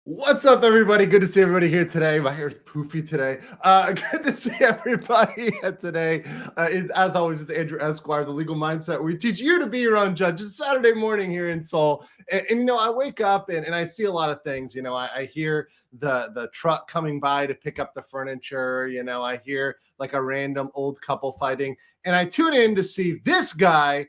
What's up, everybody? Good to see everybody here today. My hair's poofy today. Good to see everybody today. As always, it's Andrew Esquire, the Legal Mindset, where we teach you to be your own judge. It's Saturday morning here in Seoul. And you know, I wake up and I see a lot of things. You know, I hear the truck coming by to pick up the furniture. You know, I hear like a random old couple fighting. And I tune in to see this guy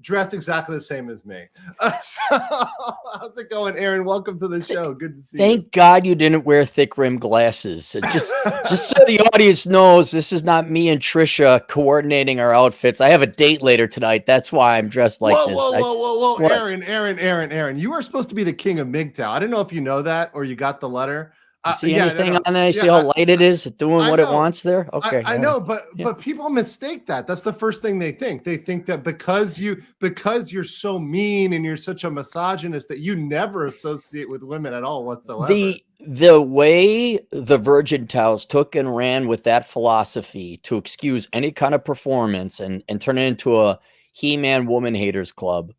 dressed exactly the same as me. So, how's it going, Aaron? Welcome to the show. Good to see you. Thank God you didn't wear thick rimmed glasses. Just so the audience knows, this is not me and Trisha coordinating our outfits. I have a date later tonight. That's why I'm dressed like this. Whoa. Aaron. You are supposed to be the king of MGTOW. I don't know if you know that or you got the letter. You see anything on there? You see how light it is? Doing what it wants there? Okay. I know, but people mistake that. That's the first thing they think. They think that because you're so mean and you're such a misogynist that you never associate with women at all whatsoever. The way the Virgin Towels took and ran with that philosophy to excuse any kind of performance and turn it into a He-Man woman haters club.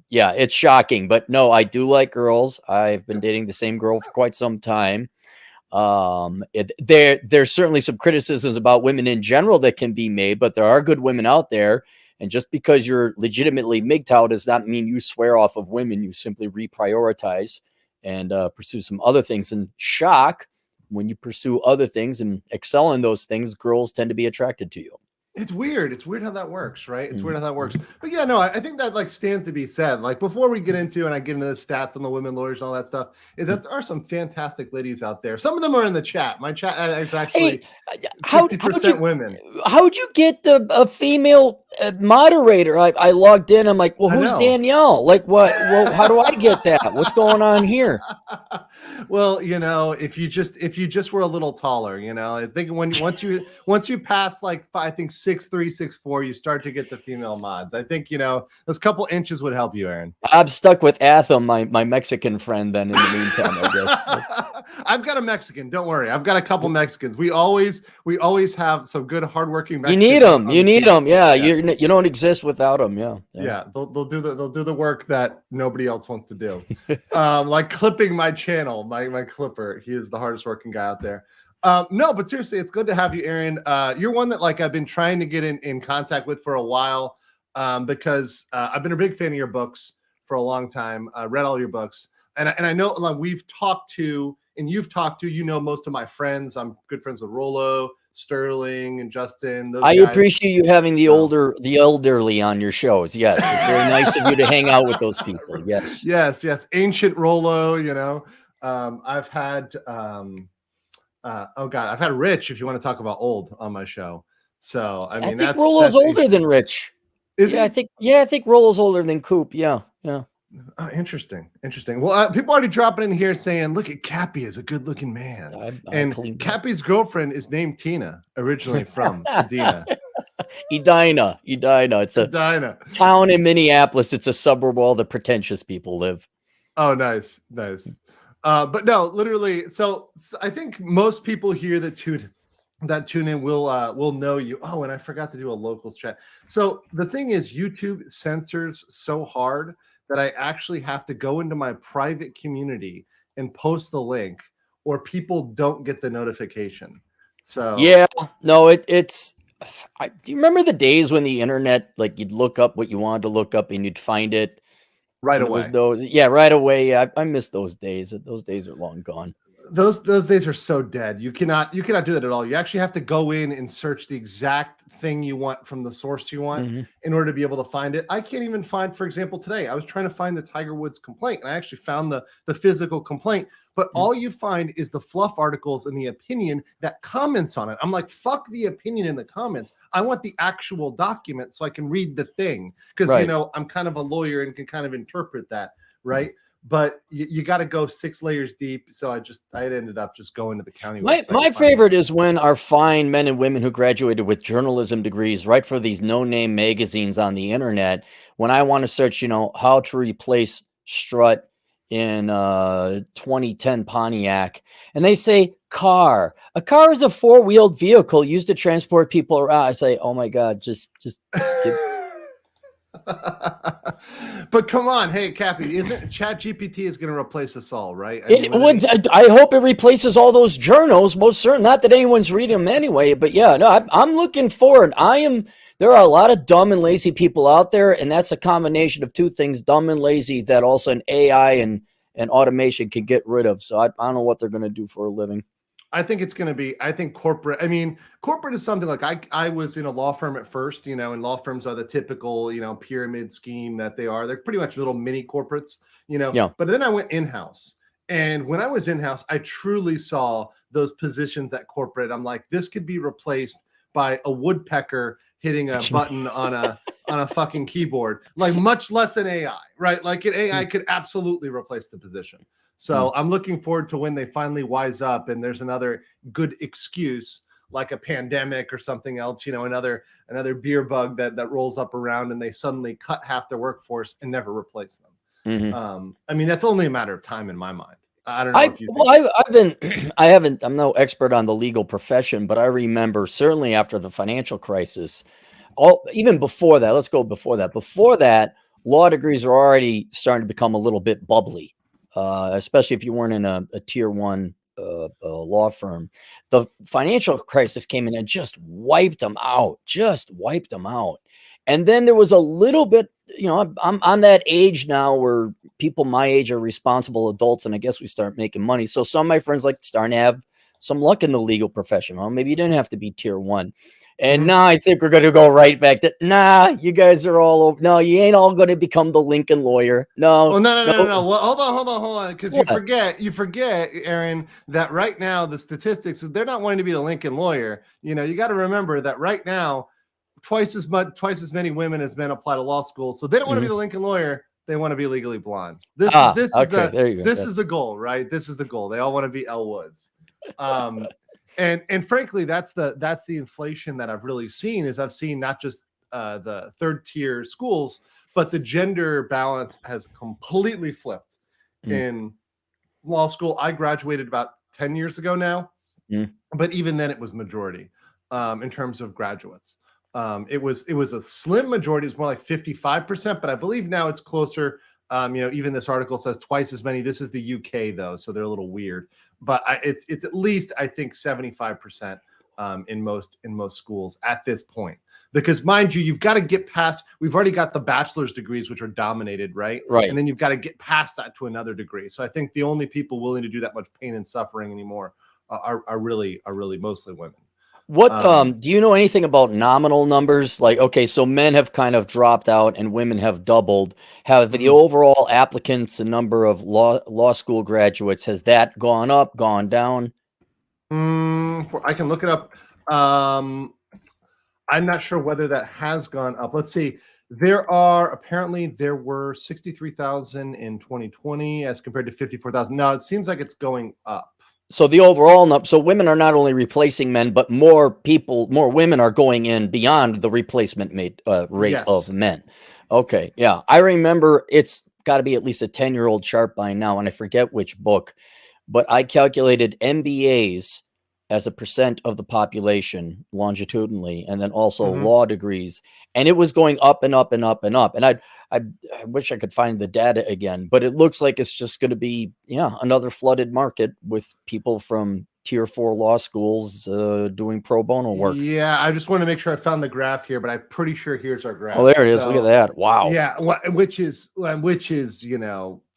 Yeah, it's shocking, but no, I do like girls. I've been dating the same girl for quite some time. There's certainly some criticisms about women in general that can be made, but there are good women out there. And just because you're legitimately MGTOW does not mean you swear off of women. You simply reprioritize and pursue some other things. And shock, when you pursue other things and excel in those things, girls tend to be attracted to you. It's weird. It's weird how that works, right? It's weird how that works. But yeah, no, I think that like stands to be said. Like before we get into and I get into the stats on the women lawyers and all that stuff, is that there are some fantastic ladies out there. Some of them are in the chat. My chat is actually 50% women. How'd you get a female moderator? I logged in. I'm like, well, who's Danielle? Like, what? Well, how do I get that? What's going on here? Well, you know, if you just were a little taller, you know, I think once you pass like I think 6'3", 6'4", you start to get the female mods. I think, you know, those couple inches would help you, Aaron. I'm stuck with Atham, my Mexican friend. Then in the meantime, I guess I've got a Mexican. Don't worry, I've got a couple Mexicans. We always have some good, hardworking Mexicans. You need them. Yeah, you don't exist without them. Yeah. They'll do the work that nobody else wants to do. Like clipping my channel, my clipper. He is the hardest working guy out there. No, but seriously, it's good to have you, Aaron. You're one that like I've been trying to get in contact with for a while, because I've been a big fan of your books for a long time. I read all your books, and I know like we've talked to and you've talked to, you know, most of my friends. I'm good friends with Rollo, Sterling, and Justin. I appreciate you having the elderly on your shows. Yes, it's very nice of you to hang out with those people. Yes. Ancient Rollo, you know. I've had I've had Rich, if you want to talk about old, on my show. So I mean, I think Rollo's older than Rich. Is he? I think Rollo's older than Coop. Yeah. Oh, interesting. Well, people already dropping in here saying, "Look at Cappy is a good-looking man," and Cappy's girlfriend is named Tina, originally from Edina. Edina. It's a town in Minneapolis. It's a suburb where all the pretentious people live. Oh, nice. But no, literally. So I think most people here that tune in will know you. Oh, and I forgot to do a locals chat. So the thing is, YouTube censors so hard that I actually have to go into my private community and post the link, or people don't get the notification. So yeah, no, it's. Do you remember the days when the internet, like you'd look up what you wanted to look up and you'd find it right away? Right away. Yeah, I miss those days. Those days are long gone. Those days are so dead. You cannot do that at all. You actually have to go in and search the exact thing you want from the source you want in order to be able to find it. I can't even find, for example, today I was trying to find the Tiger Woods complaint, and I actually found the physical complaint, but all you find is the fluff articles and the opinion that comments on it. I'm like, fuck the opinion in the comments. I want the actual document so I can read the thing, because you know, I'm kind of a lawyer and can kind of interpret that, right? But you got to go 6 layers deep. So I ended up just going to the county website. My favorite is when our fine men and women who graduated with journalism degrees write for these no-name magazines on the internet. When I want to search, you know, how to replace strut in 2010 Pontiac, and they say car. A car is a 4-wheeled vehicle used to transport people around. I say, oh my God, just But come on, hey Cappy, isn't ChatGPT is going to replace us all, right? I hope it replaces all those journals, most certain. Not that anyone's reading them anyway, but yeah, no, I'm looking forward. There are a lot of dumb and lazy people out there, and that's a combination of two things: dumb and lazy that also an AI and automation can get rid of. So I don't know what they're going to do for a living. I think it's going to be, I think corporate is something like I was in a law firm at first, and law firms are the typical, pyramid scheme that they are. They're pretty much little mini corporates, Yeah. But then I went in-house. And when I was in-house, I truly saw those positions at corporate. I'm like, this could be replaced by a woodpecker hitting a button on a fucking keyboard, like much less an AI, right? Like an AI could absolutely replace the position. So I'm looking forward to when they finally wise up and there's another good excuse, like a pandemic or something else, another beer bug that rolls up around and they suddenly cut half their workforce and never replace them. That's only a matter of time in my mind. I don't know if you I'm no expert on the legal profession, but I remember certainly after the financial crisis, even before that, let's go before that. Before that, law degrees are already starting to become a little bit bubbly. Especially if you weren't in a tier one law firm. The financial crisis came in and just wiped them out. And then there was a little bit, I'm that age now where people my age are responsible adults, and I guess we start making money. So some of my friends like starting to have some luck in the legal profession. Well, maybe you didn't have to be tier one. And now I think we're going to go right back to, you guys are all over. No, you ain't all going to become the Lincoln lawyer. No. Well, no. Well, hold on. Because you forget, Aaron, that right now the statistics, they're not wanting to be the Lincoln lawyer. You got to remember that right now, twice as many women as men apply to law school. So they don't want to be the Lincoln lawyer. They want to be legally blonde. This is the goal, right? This is the goal. They all want to be Elle Woods. And frankly, that's the inflation that I've really seen. Is I've seen not just the third tier schools, but the gender balance has completely flipped in law school. I graduated about 10 years ago now, but even then it was majority in terms of graduates. It was a slim majority. It's more like 55%, but I believe now it's closer. Even this article says twice as many. This is the UK though, so they're a little weird. But it's at least, I think, 75% in most schools at this point. Because mind you, you've got to get past. We've already got the bachelor's degrees, which are dominated, right? Right. And then you've got to get past that to another degree. So I think the only people willing to do that much pain and suffering anymore are really mostly women. What do you know anything about nominal numbers? Like, okay, so men have kind of dropped out and women have doubled. Have the overall applicants and number of law school graduates, has that gone up, gone down? I can look it up. I'm not sure whether that has gone up. Let's see. There were 63,000 in 2020 as compared to 54,000. Now it seems like it's going up. So the overall number, so women are not only replacing men, but more women are going in beyond the replacement rate of men. Okay, yeah. I remember it's got to be at least a 10-year-old chart by now, and I forget which book, but I calculated MBAs as a percent of the population longitudinally, and then also law degrees, and it was going up and up and up and up. And I wish I could find the data again, but it looks like it's just going to be, another flooded market with people from tier 4 law schools doing pro bono work. Yeah, I just want to make sure I found the graph here, but I'm pretty sure here's our graph. Oh, there it is. Look at that. Wow. Yeah, which is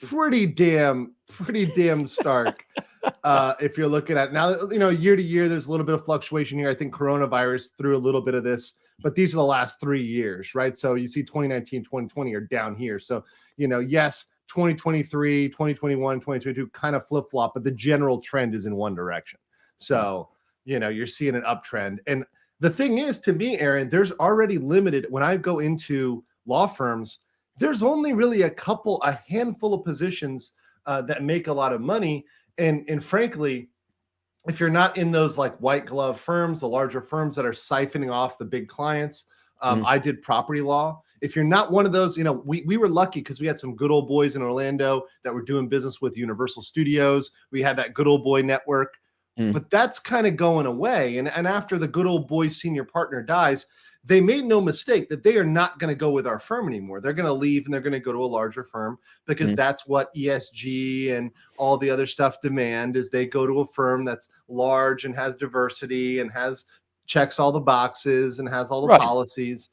pretty damn stark. If you're looking at now, year to year, there's a little bit of fluctuation here. I think coronavirus threw a little bit of this, but these are the last 3 years, right? So you see 2019, 2020 are down here. So, yes, 2023, 2021, 2022 kind of flip-flop, but the general trend is in one direction. So, you're seeing an uptrend. And the thing is, to me, Aaron, there's already limited, when I go into law firms, there's only really a handful of positions that make a lot of money. And frankly, if you're not in those like white glove firms, the larger firms that are siphoning off the big clients, I did property law. If you're not one of those, we were lucky because we had some good old boys in Orlando that were doing business with Universal Studios. We had that good old boy network, but that's kind of going away. And after the good old boy senior partner dies, they made no mistake that they are not going to go with our firm anymore. They're going to leave and they're going to go to a larger firm because that's what ESG and all the other stuff demand, is they go to a firm that's large and has diversity and checks all the boxes and has all the policies,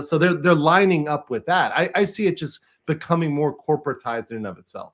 so they're lining up with that. I see it just becoming more corporatized in and of itself.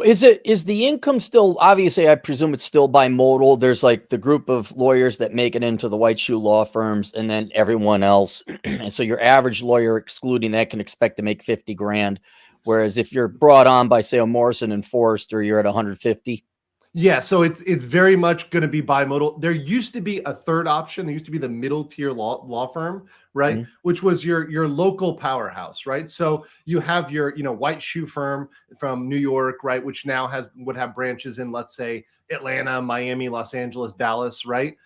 Is the income still, obviously, I presume it's still bimodal. There's like the group of lawyers that make it into the white shoe law firms and then everyone else. And so your average lawyer, excluding that, can expect to make 50 grand. Whereas if you're brought on by, say, a Morrison and Forrester, you're at 150. Yeah, so it's very much going to be bimodal. There used to be a third option. There used to be the middle tier law firm, right? Which was your local powerhouse, right? So you have your white shoe firm from New York, right? Which now would have branches in, let's say, Atlanta, Miami, Los Angeles, Dallas, right?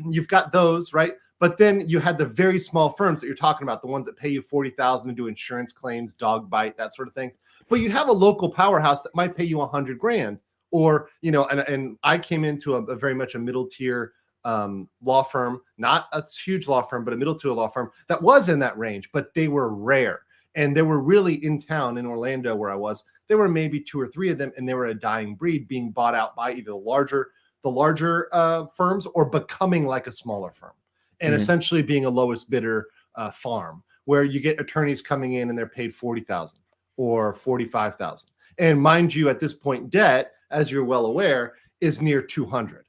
You've got those, right? But then you had the very small firms that you're talking about, the ones that pay you $40,000 to do insurance claims, dog bite, that sort of thing. But you'd have a local powerhouse that might pay you 100 grand. Or, and I came into a very much a middle tier law firm, not a huge law firm, but a middle tier law firm that was in that range, but they were rare. And they were really in town in Orlando where I was. There were maybe 2 or 3 of them, and they were a dying breed, being bought out by either the larger firms or becoming like a smaller firm, and essentially being a lowest bidder farm, where you get attorneys coming in and they're paid $40,000 or $45,000. And mind you, at this point, debt, as you're well aware, is near 200.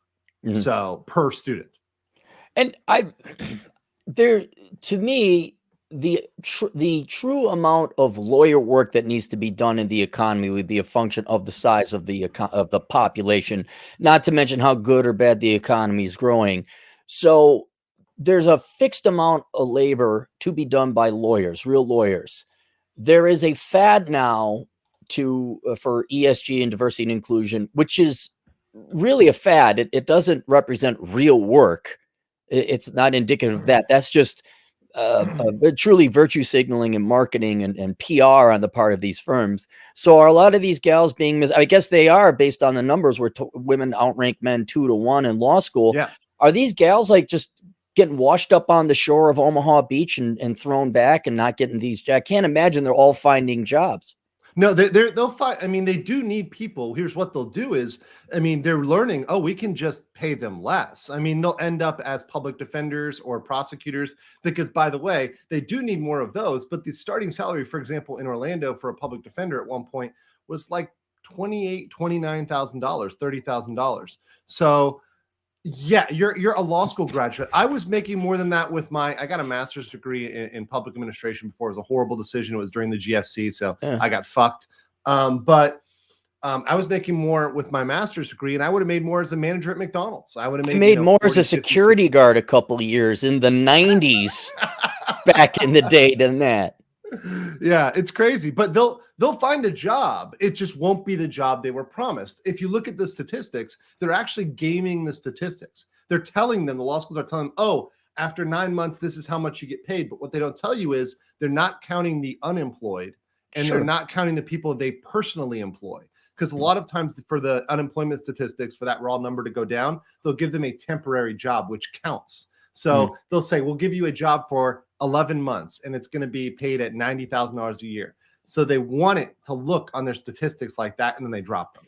So per student. And to me, the true amount of lawyer work that needs to be done in the economy would be a function of the size of the population, not to mention how good or bad the economy is growing. So there's a fixed amount of labor to be done by lawyers, real lawyers. There is a fad now for ESG and diversity and inclusion, which is really a fad. It doesn't represent real work. It's not indicative of that. That's just truly virtue signaling and marketing and PR on the part of these firms. So are a lot of these gals being I guess they are, based on the numbers where women outrank men 2 to 1 in law school. Yeah. Are these gals like just getting washed up on the shore of Omaha Beach and thrown back and not getting these? I can't imagine they're all finding jobs. No, they'll find. I mean, they do need people. Here's what they'll do is, they're learning, we can just pay them less. They'll end up as public defenders or prosecutors because, by the way, they do need more of those. But the starting salary, for example, in Orlando for a public defender at one point was like $29,000, $30,000. So yeah, you're a law school graduate. I was making more than that with I got a master's degree in public administration before. It was a horrible decision. It was during the GFC, so I got fucked. But I was making more with my master's degree, and I would have made more as a manager at McDonald's. I would have made more as a security guard a couple of years in the 90s back in the day than that. Yeah, it's crazy, but they'll find a job. It just won't be the job they were promised. If you look at the statistics, they're actually gaming the statistics. They're telling them, the law schools are telling them, after 9 months, this is how much you get paid. But what they don't tell you is they're not counting the unemployed, and they're not counting the people they personally employ. Because a lot of times for the unemployment statistics, for that raw number to go down, they'll give them a temporary job, which counts. So they'll say, we'll give you a job for 11 months and it's going to be paid at $90,000 a year. So they want it to look on their statistics like that, and then they drop them.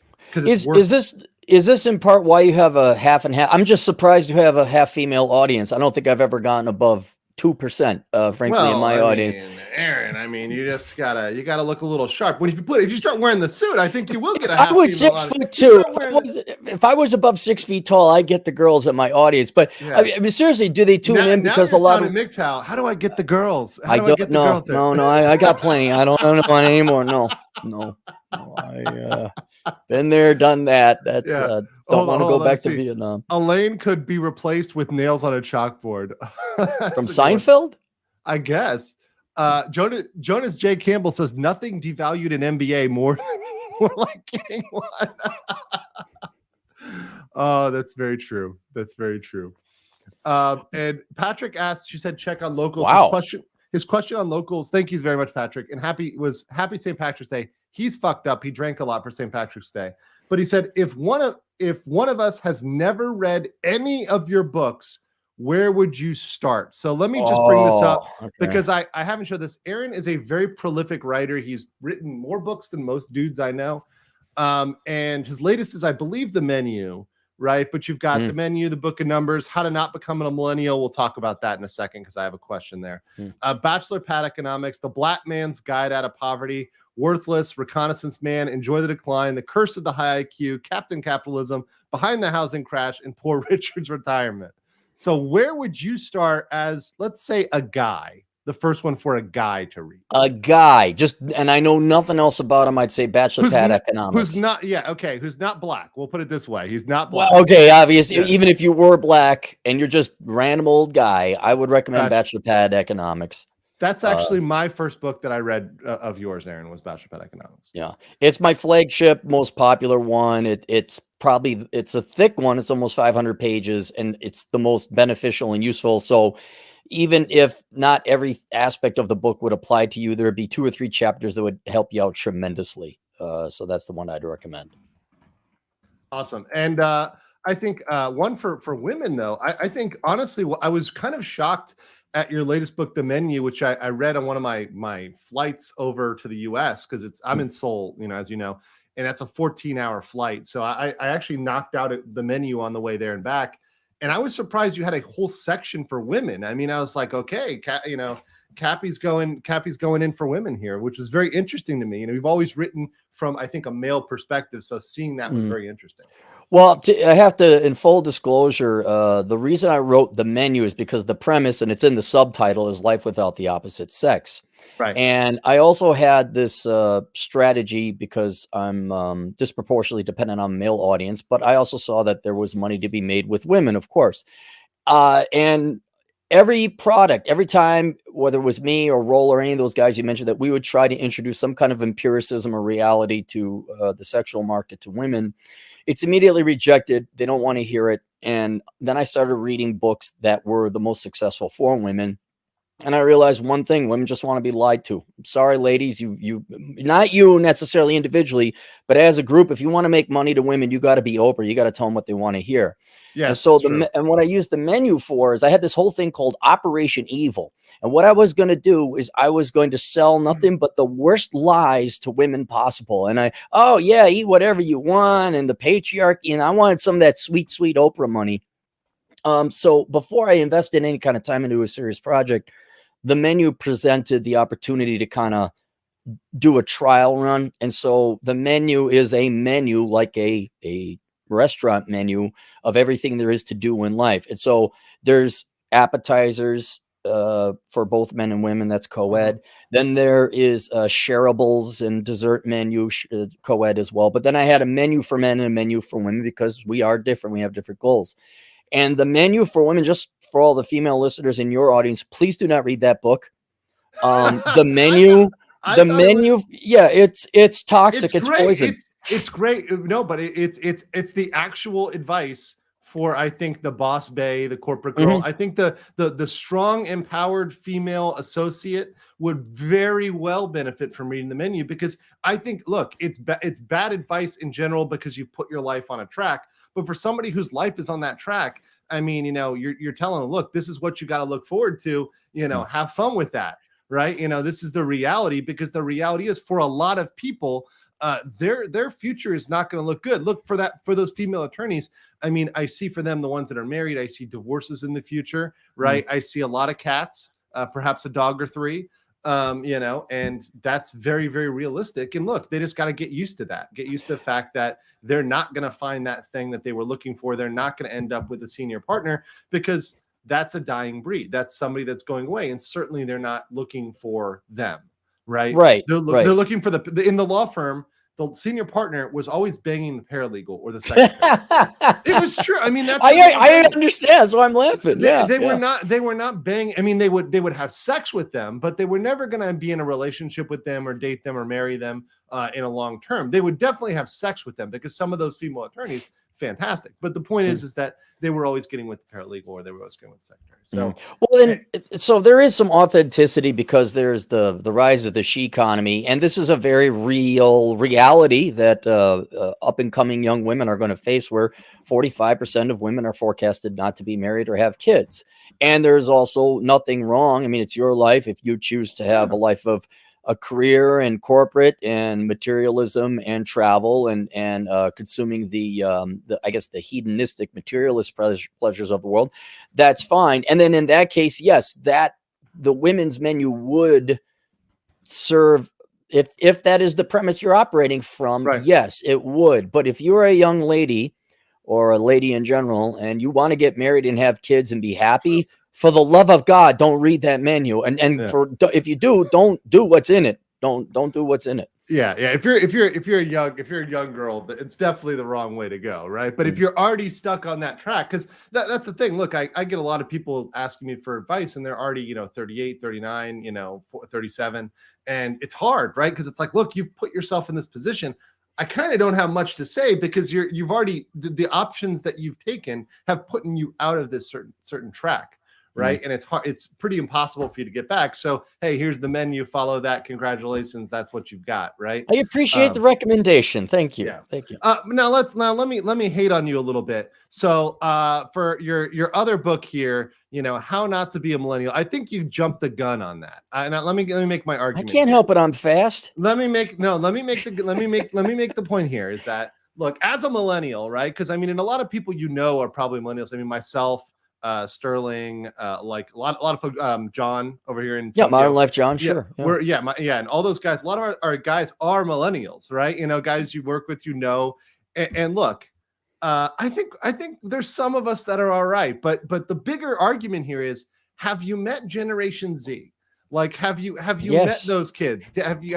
Is this in part why you have a half and half? I'm just surprised you have a half female audience. I don't think I've ever gotten above 2%, frankly, in my audience. Aaron, you just gotta look a little sharp. If you start wearing the suit, I think you will get a half. I was 6'2". If I was above 6 feet tall, I'd get the girls at my audience. But yes. Seriously, do they tune in because a lot of MGTOW? How do I get the girls? I don't know. No, I got plenty. I don't know anymore. No. I been there, done that. That's don't want to go back to Vietnam. Elaine could be replaced with nails on a chalkboard. From Seinfeld, I guess. Jonas J. Campbell says nothing devalued an MBA more like getting one. Oh, that's very true. And Patrick asked, she said, check on locals. Wow. His question on locals. Thank you very much, Patrick. And happy St. Patrick's Day. He's fucked up. He drank a lot for St. Patrick's Day. But he said, if one of us has never read any of your books, where would you start? So let me just bring this up because okay. I haven't showed this. Aaron is a very prolific writer. He's written more books than most dudes I know. And his latest is, I believe, The Menu, right? But you've got The Menu, The Book of Numbers, How to Not Become a Millennial. We'll talk about that in a second because I have a question there. Bachelor Pad Economics, The Black Man's Guide Out of Poverty, Worthless, Reconnaissance Man, Enjoy the Decline, The Curse of the High IQ, Captain Capitalism, Behind the Housing Crash, and Poor Richard's Retirement. So where would you start as, let's say, a guy? The first one for a guy to read. A guy, just, and I know nothing else about him. I'd say Bachelor Pad Economics. Who's not, yeah, okay, who's not black. We'll put it this way. He's not black. Well, okay, obviously, even if you were black and you're just random old guy, I would recommend Bachelor Pad Economics. That's actually my first book that I read of yours, Aaron, was Bachelor Pad Economics. Yeah, it's my flagship, most popular one. It's a thick one. It's almost 500 pages, and it's the most beneficial and useful. So even if not every aspect of the book would apply to you, there would be 2 or 3 chapters that would help you out tremendously. So that's the one I'd recommend. Awesome. And I think one for women, though, I think, honestly, I was kind of shocked at your latest book, The Menu, which I read on one of my flights over to the US because I'm in Seoul, as you know, and that's a 14-hour flight. So I actually knocked out The Menu on the way there and back. And I was surprised you had a whole section for women. I mean, I was like, okay, Cappy's going in for women here, which was very interesting to me. We've always written from, I think, a male perspective. So seeing that was very interesting. Well, I have to, in full disclosure, the reason I wrote The Menu is because the premise, and it's in the subtitle, is life without the opposite sex. Right. And I also had this strategy because I'm disproportionately dependent on a male audience, but I also saw that there was money to be made with women, of course. And every product, every time, whether it was me or Roll or any of those guys you mentioned, that we would try to introduce some kind of empiricism or reality to the sexual market to women, it's immediately rejected. They don't want to hear it. And then I started reading books that were the most successful for women. And I realized one thing: women just want to be lied to. I'm sorry, ladies, you not you necessarily individually, but as a group, if you want to make money to women, you got to be Oprah. You got to tell them what they want to hear. Yeah. And so and what I used The Menu for is I had this whole thing called Operation Evil. And what I was going to do is I was going to sell nothing but the worst lies to women possible. And eat whatever you want, and the patriarchy, and I wanted some of that sweet, sweet Oprah money. So before I invested any kind of time into a serious project, The Menu presented the opportunity to kind of do a trial run. And so The Menu is a menu, like a restaurant menu, of everything there is to do in life. And so there's appetizers for both men and women. That's co-ed. Then there is shareables and dessert menu, co-ed as well. But then I had a menu for men and a menu for women because we are different. We have different goals. And The Menu for women, just for all the female listeners in your audience, please do not read that book. The Menu, it's toxic. It's poison. It's great. No, but it's the actual advice for, I think, the boss bae, the corporate girl. I think the strong, empowered female associate would very well benefit from reading The Menu, because I think, look, it's bad advice in general because you put your life on a track. But for somebody whose life is on that track, I mean, you're telling them, look, this is what you got to look forward to, have fun with that, right? This is the reality, because the reality is, for a lot of people, their future is not going to look good. Look for those female attorneys. I mean, I see for them, the ones that are married, I see divorces in the future, right? I see a lot of cats, perhaps a dog or 3. And that's very, very realistic. And look, they just got to get used to that, get used to the fact that they're not going to find that thing that they were looking for. They're not going to end up with a senior partner, because that's a dying breed. That's somebody that's going away. And certainly they're not looking for them, right? Right. They're looking for in the law firm, the senior partner was always banging the paralegal or the secretary. It was true. I mean, I understand. So I'm laughing. They were not banging. I mean, they would have sex with them, but they were never going to be in a relationship with them or date them or marry them in a long term. They would definitely have sex with them, because some of those female attorneys fantastic. But the point is that they were always getting with the paralegal, or they were always getting with the secretary. So, well, then, so there is some authenticity because there's the rise of the she economy, and this is a very real reality that up and coming young women are going to face, where 45% of women are forecasted not to be married or have kids. And there's also nothing wrong. I mean, it's your life if you choose to have a life of a career in corporate and materialism and travel and consuming the I guess the hedonistic materialist pleasures of the world. That's fine. And then in that case, yes, that the women's menu would serve, if that is the premise you're operating from. Right. Yes, it would. But if you're a young lady or a lady in general and you want to get married and have kids and be happy, for the love of God, don't read that menu. And if you do, don't do what's in it. Don't do what's in it. Yeah. If you're a young girl, it's definitely the wrong way to go, right? But if you're already stuck on that track, because that's the thing. Look, I get a lot of people asking me for advice, and they're already 38, 39, 37, and it's hard, right? Because it's like, look, you've put yourself in this position. I kind of don't have much to say because you've already the options that you've taken have put you out of this certain track. Right. And it's hard. It's pretty impossible for you to get back. So, hey, here's the menu. Follow that. Congratulations. That's what you've got. Right. I appreciate the recommendation. Thank you. Yeah. Thank you. Now let me hate on you a little bit. So for your other book here, How Not to Be a Millennial, I think you jumped the gun on that. Now let me make my argument. I can't help it. I'm fast. Let me make the point here is that, look, as a millennial, right? Because I mean, and a lot of people are probably millennials. I mean, myself, Sterling, like a lot of folks, John over here in Modern Life John, sure. And all those guys, a lot of our guys are millennials, right? Guys you work with, and look, I think there's some of us that are all right, but the bigger argument here is, have you met Generation Z? Like, have you met those kids? Have you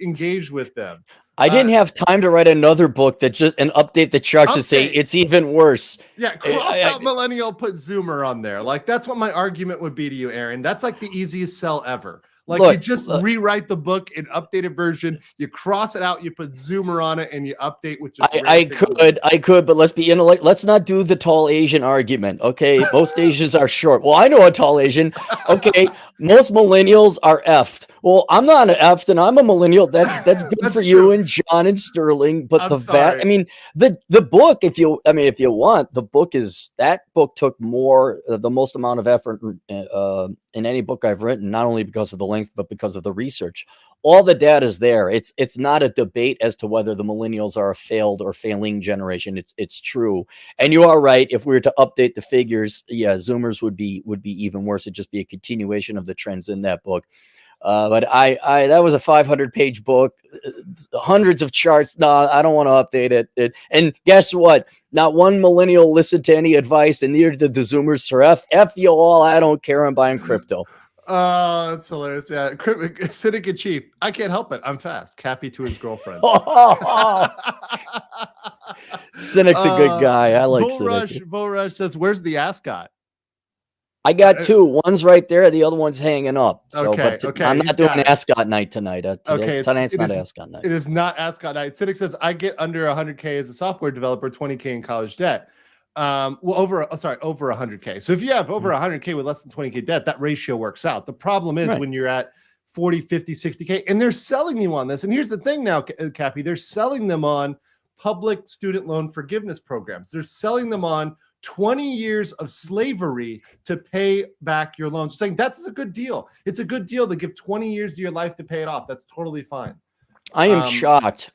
engaged with them? I didn't have time to write another book and update the charts and say it's even worse. Yeah, cross out millennial, put Zoomer on there. Like, that's what my argument would be to you, Aaron. That's like the easiest sell ever. Like, you just rewrite the book in updated version, you cross it out, you put Zoomer on it, and you update with just I could, but let's be let's not do the tall Asian argument. Okay. Most Asians are short. Well, I know a tall Asian. Okay. Most millennials are effed. Well, I'm not an effed and I'm a millennial. That's good for you and John and Sterling. But the book, if you want, the book took the most amount of effort in any book I've written, not only because of the length, but because of the research. All the data is there. It's not a debate as to whether the millennials are a failed or failing generation. It's true. And you are right. If we were to update the figures, Zoomers would be even worse. It'd just be a continuation of the trends in that book. But that was a 500-page book, hundreds of charts. No, I don't want to update it. And guess what? Not one millennial listened to any advice, and neither did the Zoomers. Sir, F you all. I don't care. I'm buying crypto. That's hilarious. Yeah, Cynic in Chief. I can't help it. I'm fast. Cappy to his girlfriend. Cynic's a good guy. I like Cynic. Bo Rush says, "Where's the ascot?" I got two. One's right there. The other one's hanging up. So, okay. I'm not doing ascot night tonight. Tonight's not ascot night. It is not ascot night. Cynic says, "I get under 100K as a software developer, 20K in college debt." Over 100K. So if you have over 100K with less than 20K debt, that ratio works out. The problem is when you're at 40, 50, 60K, and they're selling you on this. And here's the thing now, Cappy, they're selling them on public student loan forgiveness programs. They're selling them on 20 years of slavery to pay back your loans. Saying that's a good deal. It's a good deal to give 20 years of your life to pay it off. That's totally fine. I am shocked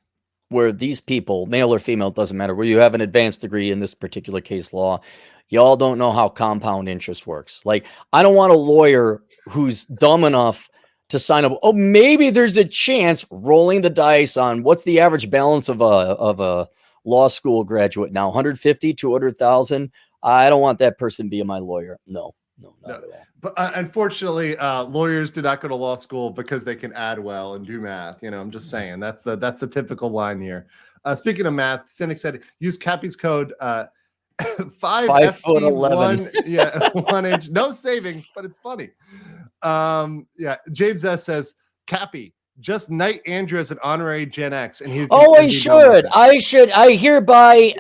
where these people, male or female, it doesn't matter, where you have an advanced degree in this particular case law, y'all don't know how compound interest works. Like, I don't want a lawyer who's dumb enough to sign up. Oh, maybe there's a chance, rolling the dice on what's the average balance of a law school graduate now, 150, 200,000. I don't want that person being my lawyer. No, not at all. But unfortunately, lawyers do not go to law school because they can add well and do math. I'm just saying that's the typical line here. Speaking of math, Cynic said use Cappy's code 5'11". Yeah, 1 inch. No savings, but it's funny. James S says, Cappy, just knight Andrew as an honorary Gen X, and he. Oh, I should. I hereby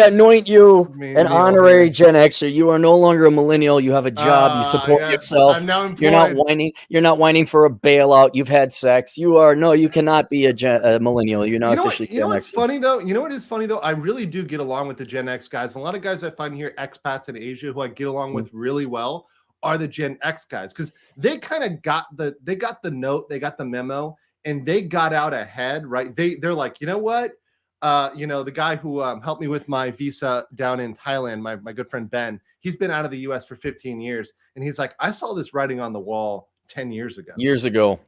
anoint you an honorary Gen Xer. You are no longer a millennial. You have a job. You support yourself. I'm now employed. You're not whining for a bailout. You've had sex. You cannot be a millennial. You're not officially Gen X. You know what's funny though? You know what is funny though? I really do get along with the Gen X guys. A lot of guys I find here, expats in Asia, who I get along with really well, are the Gen X guys, because they kind of got the note, they got the memo, and they got out ahead, right? They're like, you know what? The guy who helped me with my visa down in Thailand, my good friend Ben, he's been out of the US for 15 years. And he's like, I saw this writing on the wall 10 years ago.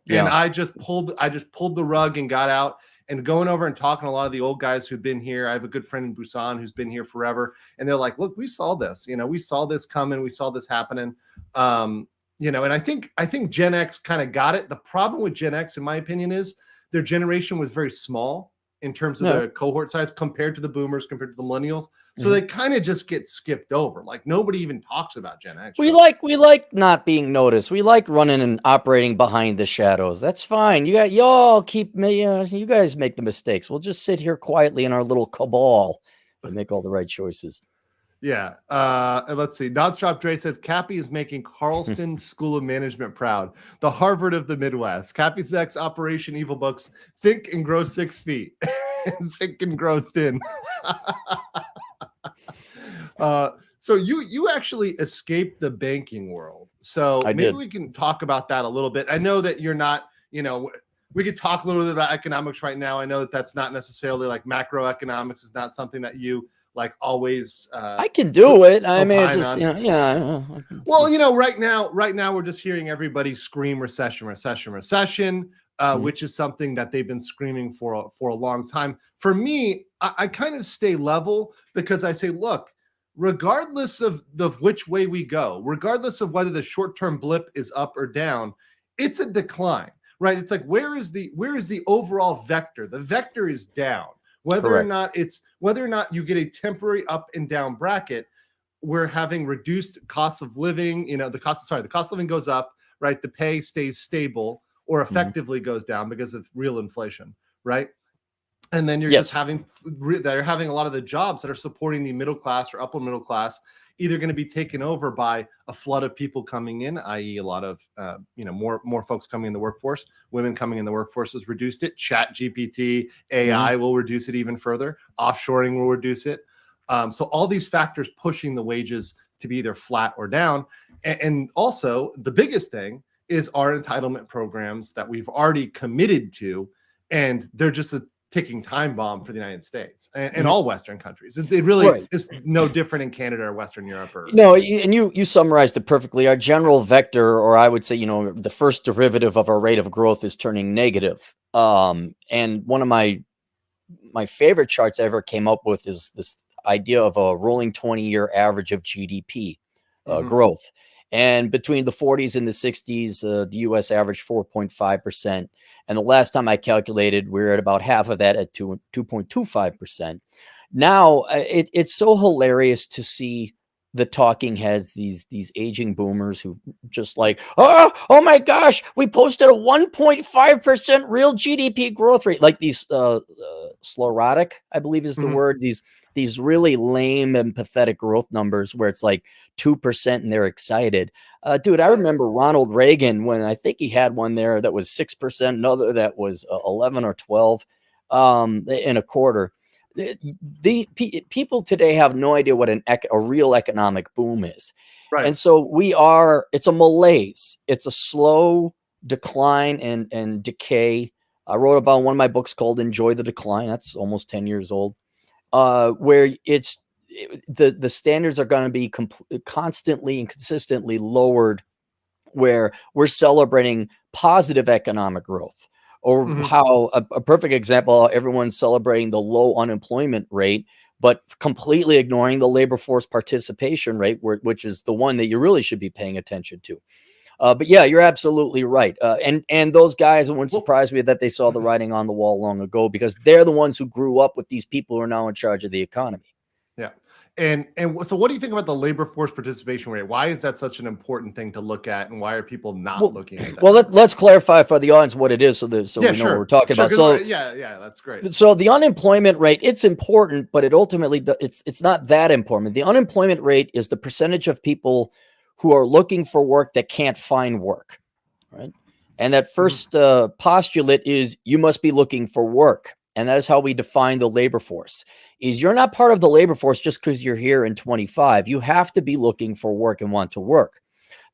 Yeah. And I just pulled the rug and got out, and going over and talking to a lot of the old guys who've been here. I have a good friend in Busan who's been here forever. And they're like, look, we saw this, we saw this coming. We saw this happening. And I think Gen X kind of got it. The problem with Gen X, in my opinion, is their generation was very small in terms of the cohort size compared to the boomers, compared to the millennials. So they kind of just get skipped over. Like nobody even talks about Gen X. We like not being noticed. We like running and operating behind the shadows. That's fine. Y'all keep me. You guys make the mistakes. We'll just sit here quietly in our little cabal and make all the right choices. Yeah. Let's see. Nonstop Dre says Cappy is making Carlson School of Management proud. The Harvard of the Midwest. Cappy's next Operation Evil books: Think and Grow 6 feet. And Think and Grow Thin. So you actually escaped the banking world. So maybe we can talk about that a little bit. I know that you're not, we could talk a little bit about economics right now. I know that that's not necessarily like macroeconomics is not something that you like always. I can do it. I mean, it's just, Well, right now we're just hearing everybody scream recession, which is something that they've been screaming for a long time. For me, I kind of stay level because I say, look, regardless of which way we go, regardless of whether the short-term blip is up or down, it's a decline, right? It's like, where is the overall vector? The vector is down. Whether or not you get a temporary up and down bracket, we're having reduced costs of living. The cost of living goes up, right? The pay stays stable or effectively goes down because of real inflation, right? And then you're just having a lot of the jobs that are supporting the middle class or upper middle class either going to be taken over by a flood of people coming in, i.e. a lot of, more folks coming in the workforce, women coming in the workforce has reduced it. Chat GPT, AI will reduce it even further. Offshoring will reduce it. So all these factors pushing the wages to be either flat or down. And also the biggest thing is our entitlement programs that we've already committed to, and they're just a ticking time bomb for the United States and all Western countries. It really is no different in Canada or Western Europe. And you summarized it perfectly. Our general vector, or I would say, the first derivative of our rate of growth is turning negative. And one of my favorite charts I ever came up with is this idea of a rolling 20-year average of GDP growth. And between the 40s and the 60s, the U.S. averaged 4.5%. And the last time I calculated, we're at about half of that at 2.25%. Now, it's so hilarious to see the talking heads, these aging boomers who just like, oh my gosh, we posted a 1.5% real GDP growth rate. Like these sclerotic, I believe is the word, these really lame and pathetic growth numbers where it's like 2% and they're excited. Dude, I remember Ronald Reagan when I think he had one there that was 6%, another that was 11 or 12 in a quarter. The people today have no idea what a real economic boom is. Right. And so it's a malaise. It's a slow decline and decay. I wrote about one of my books called Enjoy the Decline. That's almost 10 years old, where it's the standards are going to be constantly and consistently lowered, where we're celebrating positive economic growth. Or how a perfect example, everyone's celebrating the low unemployment rate, but completely ignoring the labor force participation rate, which is the one that you really should be paying attention to. But yeah, you're absolutely right. And those guys, it wouldn't surprise me that they saw the writing on the wall long ago, because they're the ones who grew up with these people who are now in charge of the economy. Yeah. And so what do you think about the labor force participation rate? Why is that such an important thing to look at, and why are people not looking at that? Well, let's clarify for the audience what it is, so we know what we're talking about. So yeah, that's great. So the unemployment rate, it's important, but it ultimately it's not that important. The unemployment rate is the percentage of people who are looking for work that can't find work, right? And that first postulate is you must be looking for work. And that is how we define the labor force. Is you're not part of the labor force just because you're here in 25. You have to be looking for work and want to work.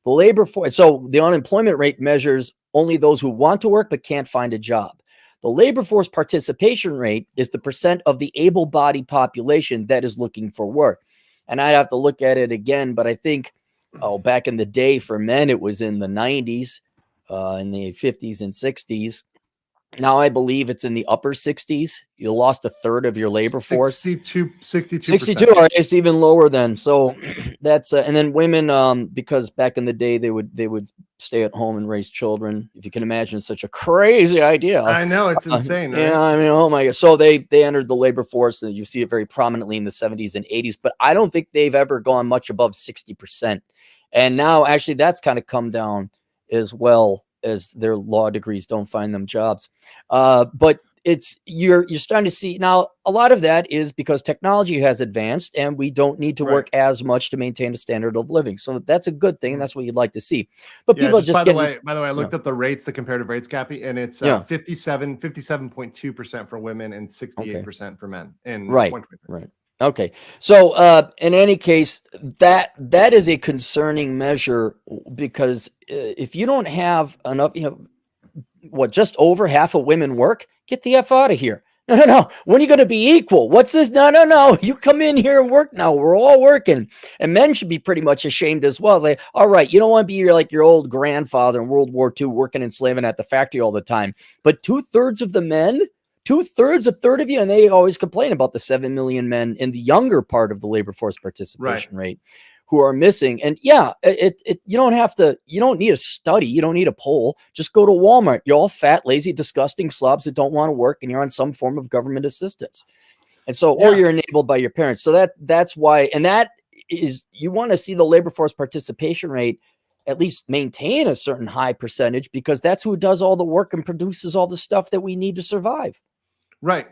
The labor force, so the unemployment rate measures only those who want to work but can't find a job. The labor force participation rate is the percent of the able-bodied population that is looking for work. And I'd have to look at it again, but I think back in the day for men, it was in the 90s, in the 50s and 60s. Now I believe it's in the upper 60s. You lost a third of your labor force. 62. 62. All right, it's even lower then. So that's and then women, because back in the day they would stay at home and raise children. If you can imagine, such a crazy idea. I know, it's insane. Right? Yeah, I mean, oh my God. So they entered the labor force, and you see it very prominently in the 70s and 80s. But I don't think they've ever gone much above 60%. And now actually that's kind of come down as well, as their law degrees don't find them jobs. But it's you're starting to see now, a lot of that is because technology has advanced and we don't need to work as much to maintain a standard of living. So that's a good thing, and that's what you'd like to see. But people by the way, I looked up the rates, the comparative rates, Cappy, and it's 57.2% for women and 68% for men in 2023. Right. Okay. So in any case, that is a concerning measure, because if you don't have enough, just over half of women work, get the F out of here. No. When are you going to be equal? What's this? No. You come in here and work now. We're all working. And men should be pretty much ashamed as well. It's like, all right, you don't want to be like your old grandfather in World War II working and slaving at the factory all the time. But 2/3 of the men, a third of you, and they always complain about the 7 million men in the younger part of the labor force participation rate who are missing. And you don't need a study. You don't need a poll. Just go to Walmart. You're all fat, lazy, disgusting slobs that don't want to work, and you're on some form of government assistance. And so, or you're enabled by your parents. So that's why, and that is, you want to see the labor force participation rate at least maintain a certain high percentage, because that's who does all the work and produces all the stuff that we need to survive. Right.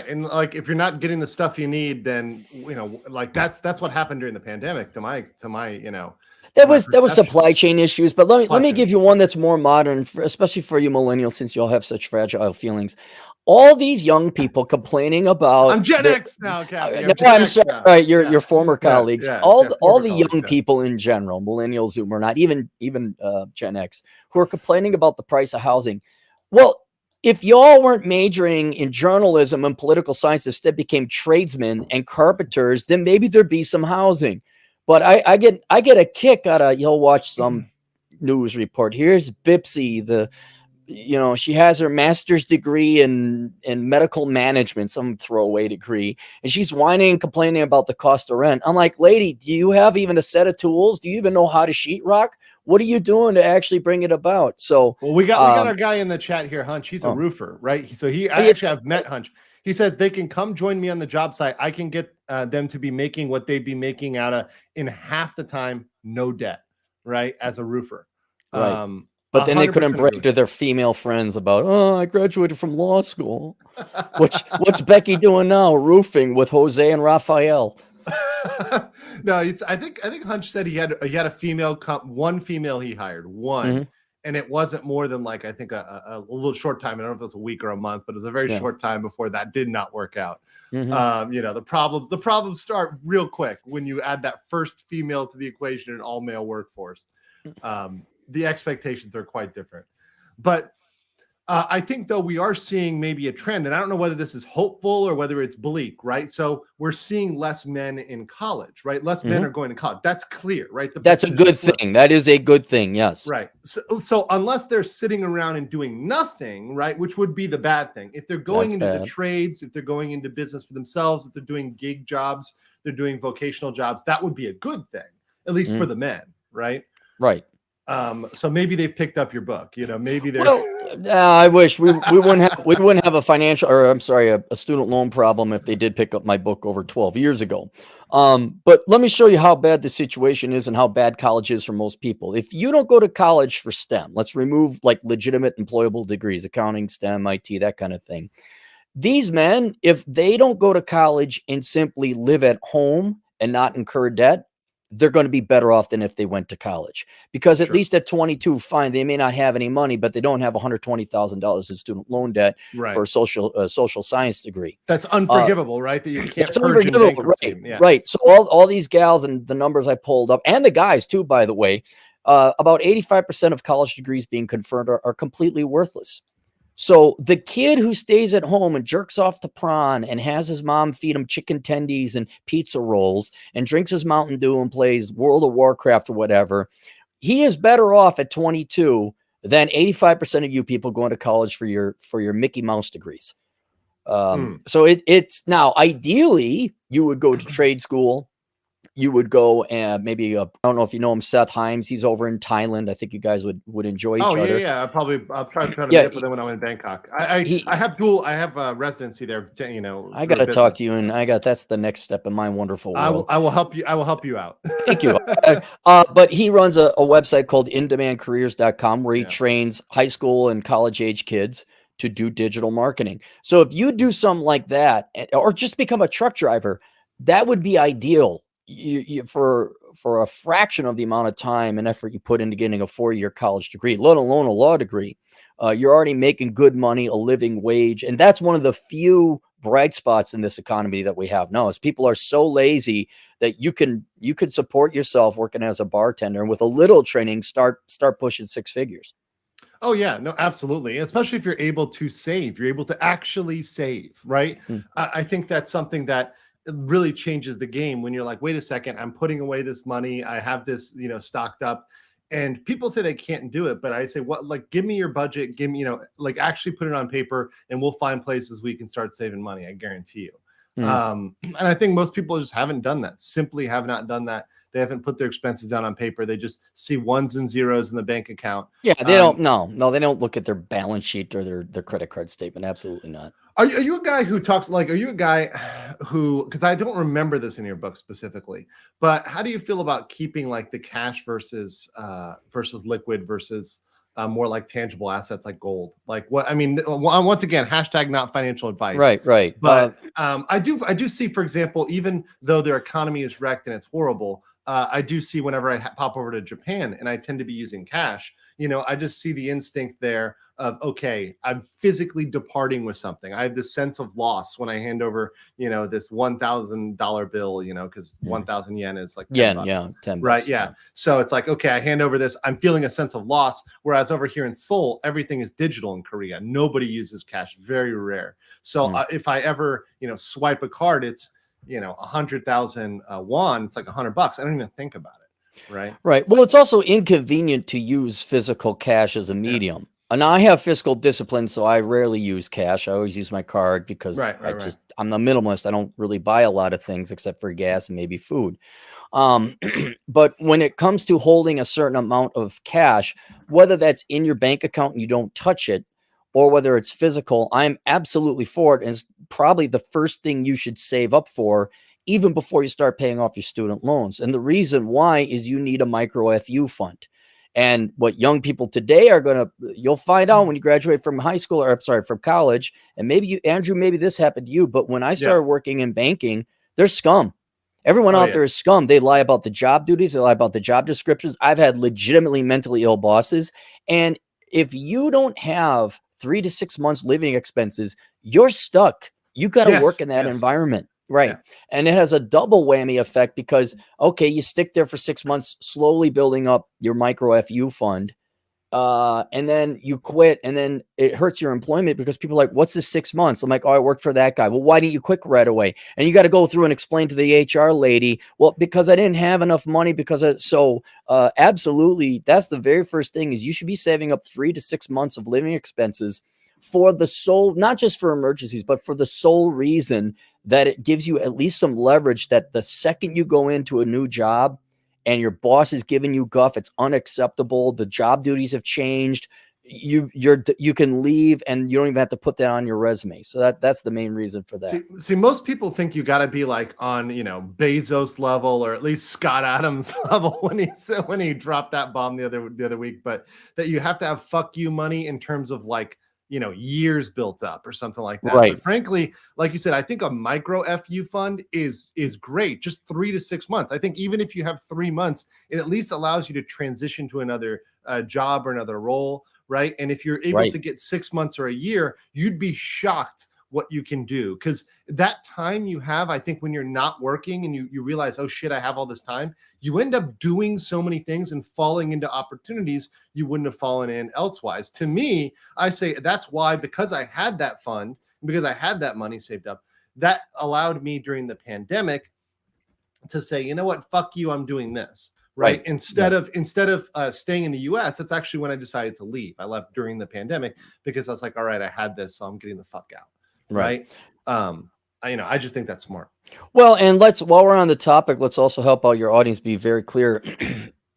And like, if you're not getting the stuff you need, then like that's what happened during the pandemic. To my that was supply chain issues. But let me give you one that's more modern, especially for you millennials, since you all have such fragile feelings. All these young people complaining about, I'm Gen X now, Captain. I'm sorry, right? Your former colleagues, all the young people in general, millennials who were not even Gen X, who are complaining about the price of housing. Well, if y'all weren't majoring in journalism and political science, instead became tradesmen and carpenters, then maybe there'd be some housing. But I get a kick out of, you'll watch some news report. Here's Bipsy, she has her master's degree in medical management, some throwaway degree, and she's whining and complaining about the cost of rent. I'm like, lady, do you have even a set of tools? Do you even know how to sheetrock? What are you doing to actually bring it about? So, well, we got our guy in the chat here, Hunch. He's a roofer, right? So I've met Hunch. He says they can come join me on the job site. I can get them to be making what they'd be making in half the time, no debt, right? As a roofer. Right. But then they couldn't break to their female friends about, I graduated from law school. What's Becky doing now? Roofing with Jose and Raphael. No, I think Hunch said he had a female, one female he hired, one, and it wasn't more than like, I think a little short time. I don't know if it was a week or a month, but it was a very short time before that did not work out. The problems start real quick when you add that first female to the equation in all male workforce. The expectations are quite different, but I think, though, we are seeing maybe a trend, and I don't know whether this is hopeful or whether it's bleak, right? So we're seeing less men in college, right? Less men are going to college. That's clear, right? That's a good thing. That is a good thing, yes. Right. So unless they're sitting around and doing nothing, right, which would be the bad thing. If they're going into the trades, if they're going into business for themselves, if they're doing gig jobs, they're doing vocational jobs, that would be a good thing, at least for the men, right? Right. So maybe they picked up your book, maybe they're Well, I wish we wouldn't have a financial, or I'm sorry, a student loan problem if they did pick up my book over 12 years ago. But let me show you how bad the situation is and how bad college is for most people. If you don't go to college for STEM, let's remove like legitimate employable degrees, accounting, STEM, IT, that kind of thing. These men, if they don't go to college and simply live at home and not incur debt, they're going to be better off than if they went to college, because at Sure. least at 22, fine, they may not have any money, but they don't have $120,000 in student loan debt right. for a social science degree. That's unforgivable, right? That you can't It's purge in unforgivable, bankruptcy. right? Yeah. Right. So all these gals and the numbers I pulled up, and the guys too, by the way, about 85% of college degrees being conferred are completely worthless. So the kid who stays at home and jerks off to prawn and has his mom feed him chicken tendies and pizza rolls and drinks his Mountain Dew and plays World of Warcraft or whatever, he is better off at 22 than 85% of you people going to college for your Mickey Mouse degrees. So it's now, ideally you would go to trade school. You would go and maybe, I don't know if you know him, Seth Himes. He's over in Thailand. I think you guys would enjoy each other. Yeah. I'll try to meet with them when I'm in Bangkok. I have a residency there. I got to talk to you, and that's the next step in my wonderful world. I will help you. I will help you out. Thank you. But he runs a website called indemandcareers.com where he trains high school and college age kids to do digital marketing. So if you do something like that, or just become a truck driver, that would be ideal. For a fraction of the amount of time and effort you put into getting a 4-year college degree, let alone a law degree, you're already making good money, a living wage. And that's one of the few bright spots in this economy that we have now, is people are so lazy that you can support yourself working as a bartender, and with a little training, start pushing 6 figures. Oh yeah, no, absolutely. Especially if you're able to save, you're able to actually save, right? I think that's something that it really changes the game when you're like, wait a second, I'm putting away this money. I have this, stocked up, and people say they can't do it. But I say, what, like, give me your budget, give me, like, actually put it on paper, and we'll find places we can start saving money. I guarantee you. And I think most people just haven't done that, simply have not done that. They haven't put their expenses down on paper. They just see ones and zeros in the bank account. Yeah, they don't. No, they don't look at their balance sheet or their credit card statement. Absolutely not. Are you a guy who talks like? Are you a guy who? Because I don't remember this in your book specifically. But how do you feel about keeping like the cash versus liquid versus more like tangible assets like gold? Like what? I mean, once again, hashtag not financial advice. Right. But I do see, for example, even though their economy is wrecked and it's horrible. I do see whenever I pop over to Japan and I tend to be using cash, I just see the instinct there of, okay, I'm physically departing with something. I have this sense of loss when I hand over, this $1,000 bill, because 1,000 yen is like 10 bucks. Yeah, 10 bucks. Right. Yeah. So it's like, okay, I hand over this, I'm feeling a sense of loss. Whereas over here in Seoul, everything is digital in Korea. Nobody uses cash, very rare. So if I ever, swipe a card, it's, 100,000 won, it's like $100. I don't even think about it. Right. Well, it's also inconvenient to use physical cash as a medium. And I have fiscal discipline, so I rarely use cash. I always use my card because I'm a minimalist. I don't really buy a lot of things except for gas and maybe food. But when it comes to holding a certain amount of cash, whether that's in your bank account and you don't touch it, or whether it's physical, I'm absolutely for it. And it's probably the first thing you should save up for, even before you start paying off your student loans. And the reason why is you need a micro FU fund. And what young people today are you'll find out when you graduate from high school, or from college. And maybe you, Andrew, maybe this happened to you, but when I started working in banking, there's scum. Everyone out there is scum. They lie about the job duties. They lie about the job descriptions. I've had legitimately mentally ill bosses. And if you don't have 3 to 6 months living expenses, you're stuck. You got to work in that environment. Right. Yeah. And it has a double whammy effect because, okay, you stick there for 6 months, slowly building up your micro FU fund. And then you quit, and then it hurts your employment because people are like, what's this 6 months? I'm like, oh, I worked for that guy. Well, why didn't you quit right away? And you got to go through and explain to the HR lady, well, because I didn't have enough money absolutely. That's the very first thing, is you should be saving up 3 to 6 months of living expenses for the sole, not just for emergencies, but for the sole reason that it gives you at least some leverage that the second you go into a new job and your boss is giving you guff, it's unacceptable. The job duties have changed. You can leave, and you don't even have to put that on your resume. So that's the main reason for that. See, most people think you got to be like on, Bezos level, or at least Scott Adams level when he dropped that bomb the other week, but that you have to have fuck you money in terms of like, years built up or something like that. Right. But frankly, like you said, I think a micro FU fund is great. Just 3 to 6 months. I think even if you have 3 months, it at least allows you to transition to another job or another role. Right. And if you're able to get 6 months or a year, you'd be shocked what you can do. Because that time you have, I think when you're not working and you realize, oh shit, I have all this time, you end up doing so many things and falling into opportunities you wouldn't have fallen in elsewise. To me, I say that's why, because I had that fund, because I had that money saved up, that allowed me during the pandemic to say, you know what, fuck you, I'm doing this. Right. Instead of staying in the US, that's actually when I decided to leave. I left during the pandemic because I was like, all right, I had this, so I'm getting the fuck out. Right. I just think that's smart. Well, and while we're on the topic, let's also help out your audience be very clear.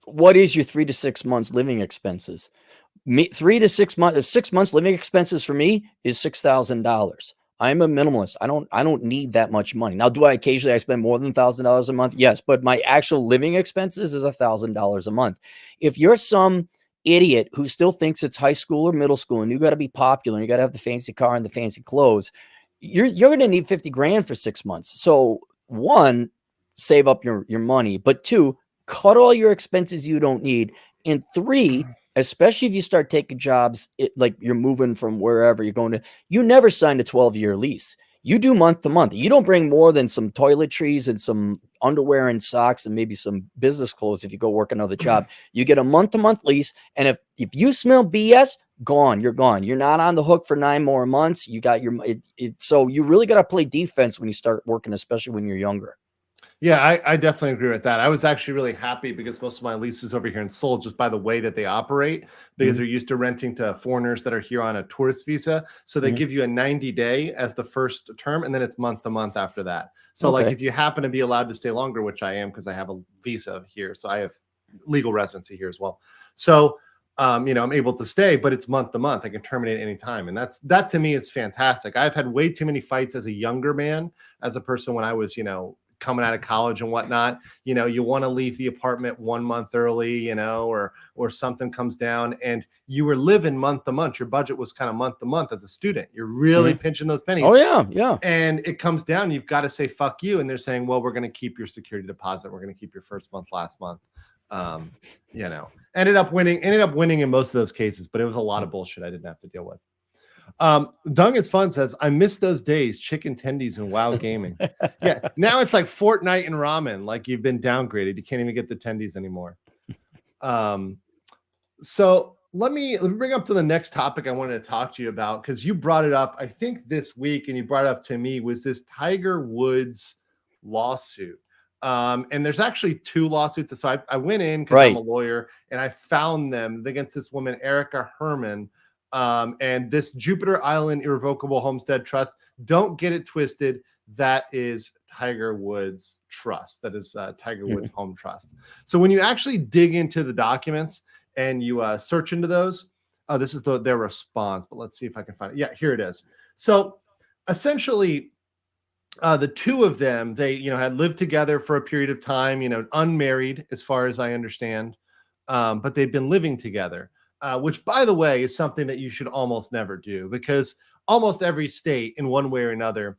What is your 3 to 6 months living expenses? 3 to 6 months, 6 months living expenses for me is $6,000. I'm a minimalist. I don't need that much money. Now, do I occasionally spend more than $1,000 a month? Yes, but my actual living expenses is $1,000 a month. If you're some idiot who still thinks it's high school or middle school and you got to be popular and you got to have the fancy car and the fancy clothes, you're going to need 50 grand for 6 months. So 1, save up your money, but 2, cut all your expenses you don't need. And 3, especially if you start taking jobs, like you're moving from wherever you're going to, you never signed a 12-year lease. You do month to month. You don't bring more than some toiletries and some underwear and socks and maybe some business clothes if you go work another job. You get a month-to-month lease, and if you smell BS, gone. You're gone. You're not on the hook for 9 more months. You got your so you really got to play defense when you start working, especially when you're younger. Yeah, I definitely agree with that. I was actually really happy because most of my leases over here in Seoul, just by the way that they operate, because they're used to renting to foreigners that are here on a tourist visa. So they give you a 90-day as the first term, and then it's month to month after that. So like if you happen to be allowed to stay longer, which I am because I have a visa here, so I have legal residency here as well. So I'm able to stay, but it's month to month. I can terminate any time. And that to me is fantastic. I've had way too many fights as a younger man, as a person when I was, coming out of college and whatnot. You want to leave the apartment 1 month early, or something comes down and you were living month to month. Your budget was kind of month to month as a student. You're really pinching those pennies. Oh yeah. Yeah. And it comes down, you've got to say, fuck you. And they're saying, well, we're going to keep your security deposit. We're going to keep your first month, last month. Ended up winning in most of those cases, but it was a lot of bullshit I didn't have to deal with. Dung It's Fun says, I miss those days, chicken tendies and WoW gaming. Yeah, now it's like Fortnite and ramen, like you've been downgraded. You can't even get the tendies anymore. So let me bring up to the next topic I wanted to talk to you about, because you brought it up, I think this week, and you brought it up to me, was this Tiger Woods lawsuit. And there's actually 2 lawsuits. So I went in because I'm a lawyer, and I found them against this woman, Erica Herman, and this Jupiter Island Irrevocable Homestead Trust. Don't get it twisted. That is Tiger Woods Trust. That is Tiger Woods Home Trust. So when you actually dig into the documents and you search into those, this is their response. But let's see if I can find it. Yeah, here it is. So essentially, the 2 of them, they had lived together for a period of time, unmarried as far as I understand, but they've been living together. Which, by the way, is something that you should almost never do, because almost every state, in one way or another,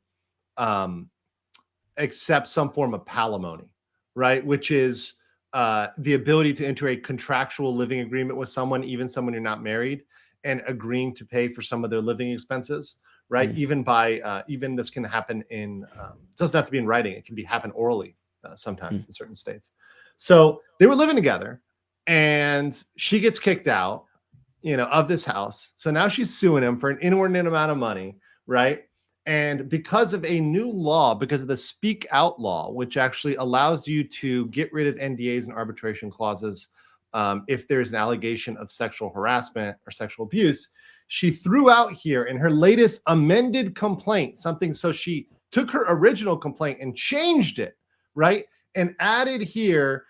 accepts some form of palimony, right? Which is the ability to enter a contractual living agreement with someone, even someone you're not married, and agreeing to pay for some of their living expenses, right? Even this can happen in, it doesn't have to be in writing. It can happen orally sometimes in certain states. So they were living together, and she gets kicked out, of this house. So now she's suing him for an inordinate amount of money, right? And because of a new law, because of the Speak Out law, which actually allows you to get rid of NDAs and arbitration clauses if there's an allegation of sexual harassment or sexual abuse, she threw out here in her latest amended complaint something. So she took her original complaint and changed it, right? And added here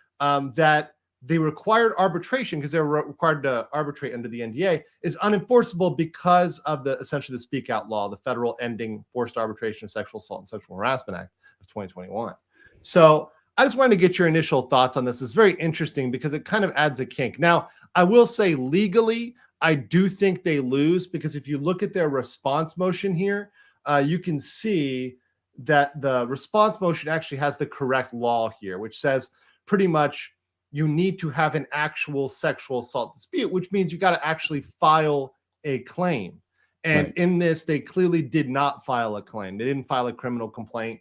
that they required arbitration because they were required to arbitrate under the NDA is unenforceable because of essentially the Speak Out law, the federal ending forced arbitration of sexual assault and sexual harassment act of 2021. So I just wanted to get your initial thoughts on this. It's very interesting because it kind of adds a kink. Now, I will say legally, I do think they lose because if you look at their response motion here, you can see that the response motion actually has the correct law here, which says pretty much you need to have an actual sexual assault dispute, which means you got to actually file a claim. And in this, they clearly did not file a claim. They didn't file a criminal complaint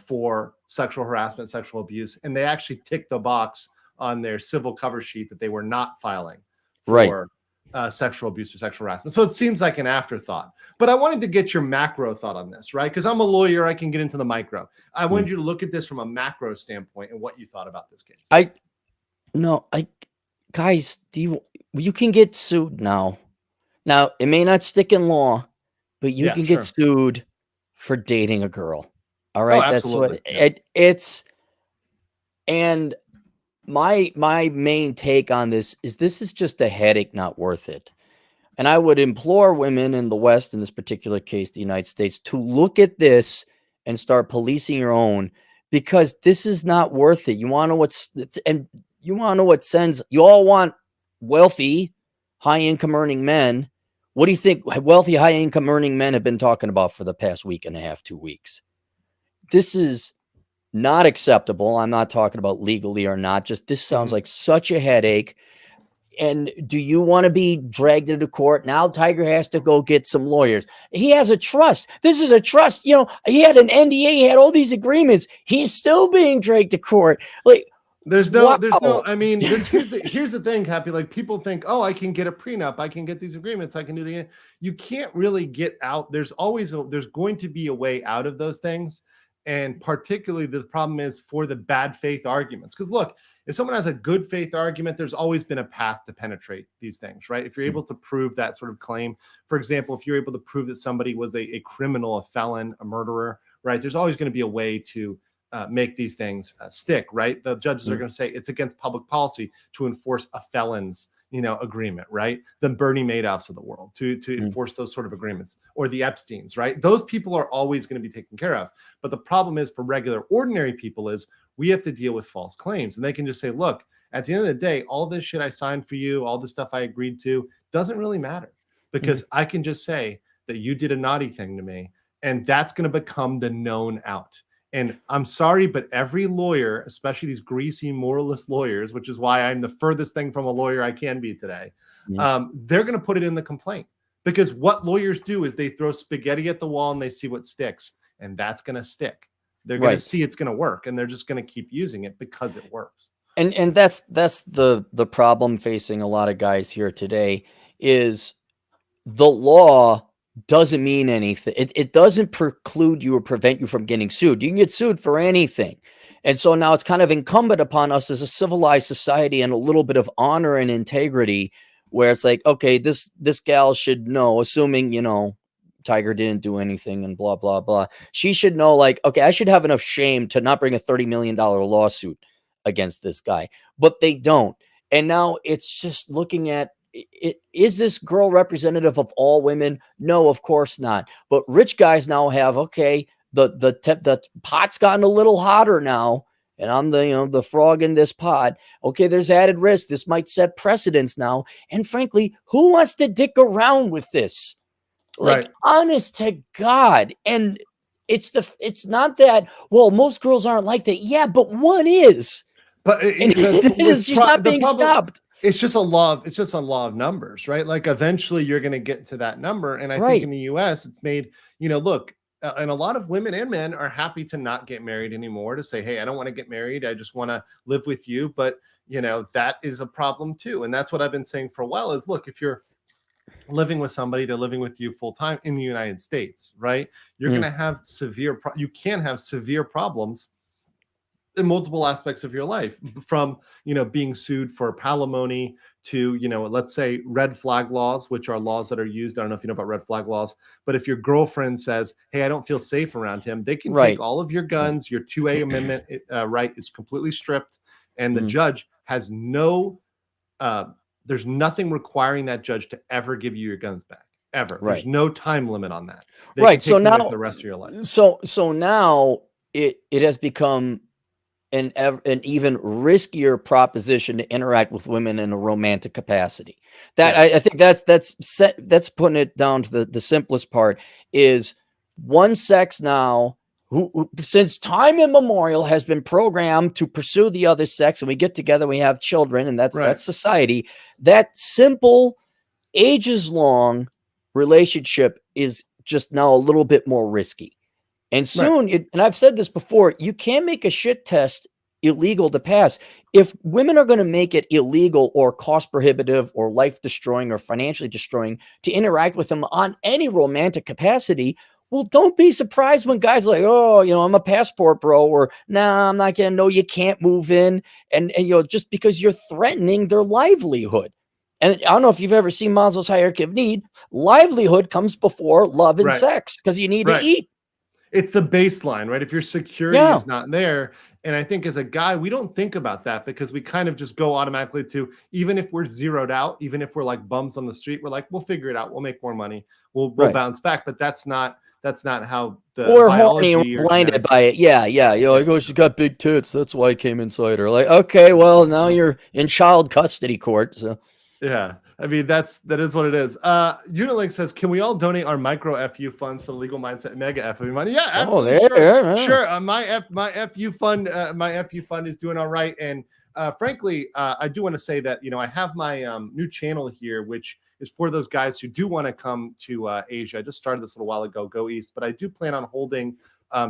for sexual harassment, sexual abuse, and they actually ticked the box on their civil cover sheet that they were not filing for sexual abuse or sexual harassment. So it seems like an afterthought. But I wanted to get your macro thought on this, right? Because I'm a lawyer, I can get into the micro. I wanted you to look at this from a macro standpoint and what you thought about this case. Guys, you can get sued now. Now, it may not stick in law, but you can get sued for dating a girl. All right. That's what it's. And my main take on this is just a headache, not worth it. And I would implore women in the West, in this particular case, the United States, to look at this and start policing your own, because this is not worth it. You want to know what sends, you all want wealthy, high income earning men. What do you think wealthy, high income earning men have been talking about for the past week and a half, 2 weeks? This is not acceptable. I'm not talking about legally or not. Just this sounds like such a headache. And do you want to be dragged into court? Now Tiger has to go get some lawyers. He has a trust. This is a trust. You know, he had an NDA. He had all these agreements. He's still being dragged to court. Like, there's no, I mean, here's the thing, Happy. Like, people think, oh, I can get a prenup. I can get these agreements. I can do you can't really get out. There's going to be a way out of those things. And particularly the problem is for the bad faith arguments. Because look, if someone has a good faith argument, there's always been a path to penetrate these things, right? If you're able to prove that sort of claim, for example, if you're able to prove that somebody was a criminal, a felon, a murderer, right? There's always going to be a way to make these things stick, right? The judges are going to say it's against public policy to enforce a felon's, agreement, right? The Bernie Madoffs of the world to enforce those sort of agreements, or the Epsteins, right? Those people are always going to be taken care of. But the problem is for regular, ordinary people is we have to deal with false claims. And they can just say, look, at the end of the day, all this shit I signed for you, all this stuff I agreed to doesn't really matter, because I can just say that you did a naughty thing to me, and that's going to become the known out. And I'm sorry, but every lawyer, especially these greasy moralist lawyers, which is why I'm the furthest thing from a lawyer I can be today, they're going to put it in the complaint. Because what lawyers do is they throw spaghetti at the wall and they see what sticks. And that's going to stick. They're going to see it's going to work. And they're just going to keep using it because it works. And that's the problem facing a lot of guys here today is the law doesn't mean anything. It doesn't preclude you or prevent you from getting sued. You can get sued for anything. And so now it's kind of incumbent upon us as a civilized society and a little bit of honor and integrity, where it's like, okay, this gal should know, assuming, Tiger didn't do anything and blah, blah, blah. She should know, like, okay, I should have enough shame to not bring a $30 million lawsuit against this guy. But they don't. And now it's just looking at, is this girl representative of all women? No, of course not. But rich guys now have, okay, the pot's gotten a little hotter now, and I'm the frog in this pot. Okay, there's added risk. This might set precedents now. And frankly, who wants to dick around with this? Like, honest to God. And it's not that, well, most girls aren't like that. Yeah, but one is. But she's not being stopped. It's just a law of numbers, right? Like, eventually you're going to get to that number. And I think in the US, it's made, look, and a lot of women and men are happy to not get married anymore, to say, hey, I don't want to get married. I just want to live with you. But, that is a problem too. And that's what I've been saying for a while is, look, if you're living with somebody, they're living with you full time in the United States, right? You're going to have you can have severe problems in multiple aspects of your life, from, being sued for palimony to, let's say red flag laws, which are laws that are used. I don't know if you know about red flag laws, but if your girlfriend says, hey, I don't feel safe around him, they can take all of your guns. Your 2A amendment right is completely stripped. and the judge has no, there's nothing requiring that judge to ever give you your guns back, ever. Right. There's no time limit on that. They Right. can take So you away now for the rest of your life. So now it has become an even riskier proposition to interact with women in a romantic capacity. That I think that's putting it down to the simplest part is one sex now who since time immemorial has been programmed to pursue the other sex, and we get together, we have children, and that's society. That simple, ages long relationship is just now a little bit more risky. And soon, and I've said this before, you can't make a shit test illegal to pass. If women are going to make it illegal or cost prohibitive or life destroying or financially destroying to interact with them on any romantic capacity, well, don't be surprised when guys are like, oh, I'm a passport bro, or nah, I'm not going to know you can't move in. And just because you're threatening their livelihood. And I don't know if you've ever seen Maslow's hierarchy of need. Livelihood comes before love and sex because you need to eat. It's the baseline, right? If your security is not there. And I think as a guy, we don't think about that because we kind of just go automatically to, even if we're zeroed out, even if we're like bums on the street, we're like, we'll figure it out. We'll make more money. We'll bounce back. But that's not how the or horny or blinded by it. Yeah. Like, oh, she's got big tits. That's why I came inside her. Like, okay, well, now you're in child custody court. So yeah. I mean, that is what it is. Unilink says, can we all donate our micro FU funds for the legal mindset mega FU money? Yeah, absolutely. Sure. My FU fund is doing all right. And frankly, I do want to say that, I have my new channel here, which is for those guys who do want to come to Asia. I just started this a little while ago, Go East, but I do plan on holding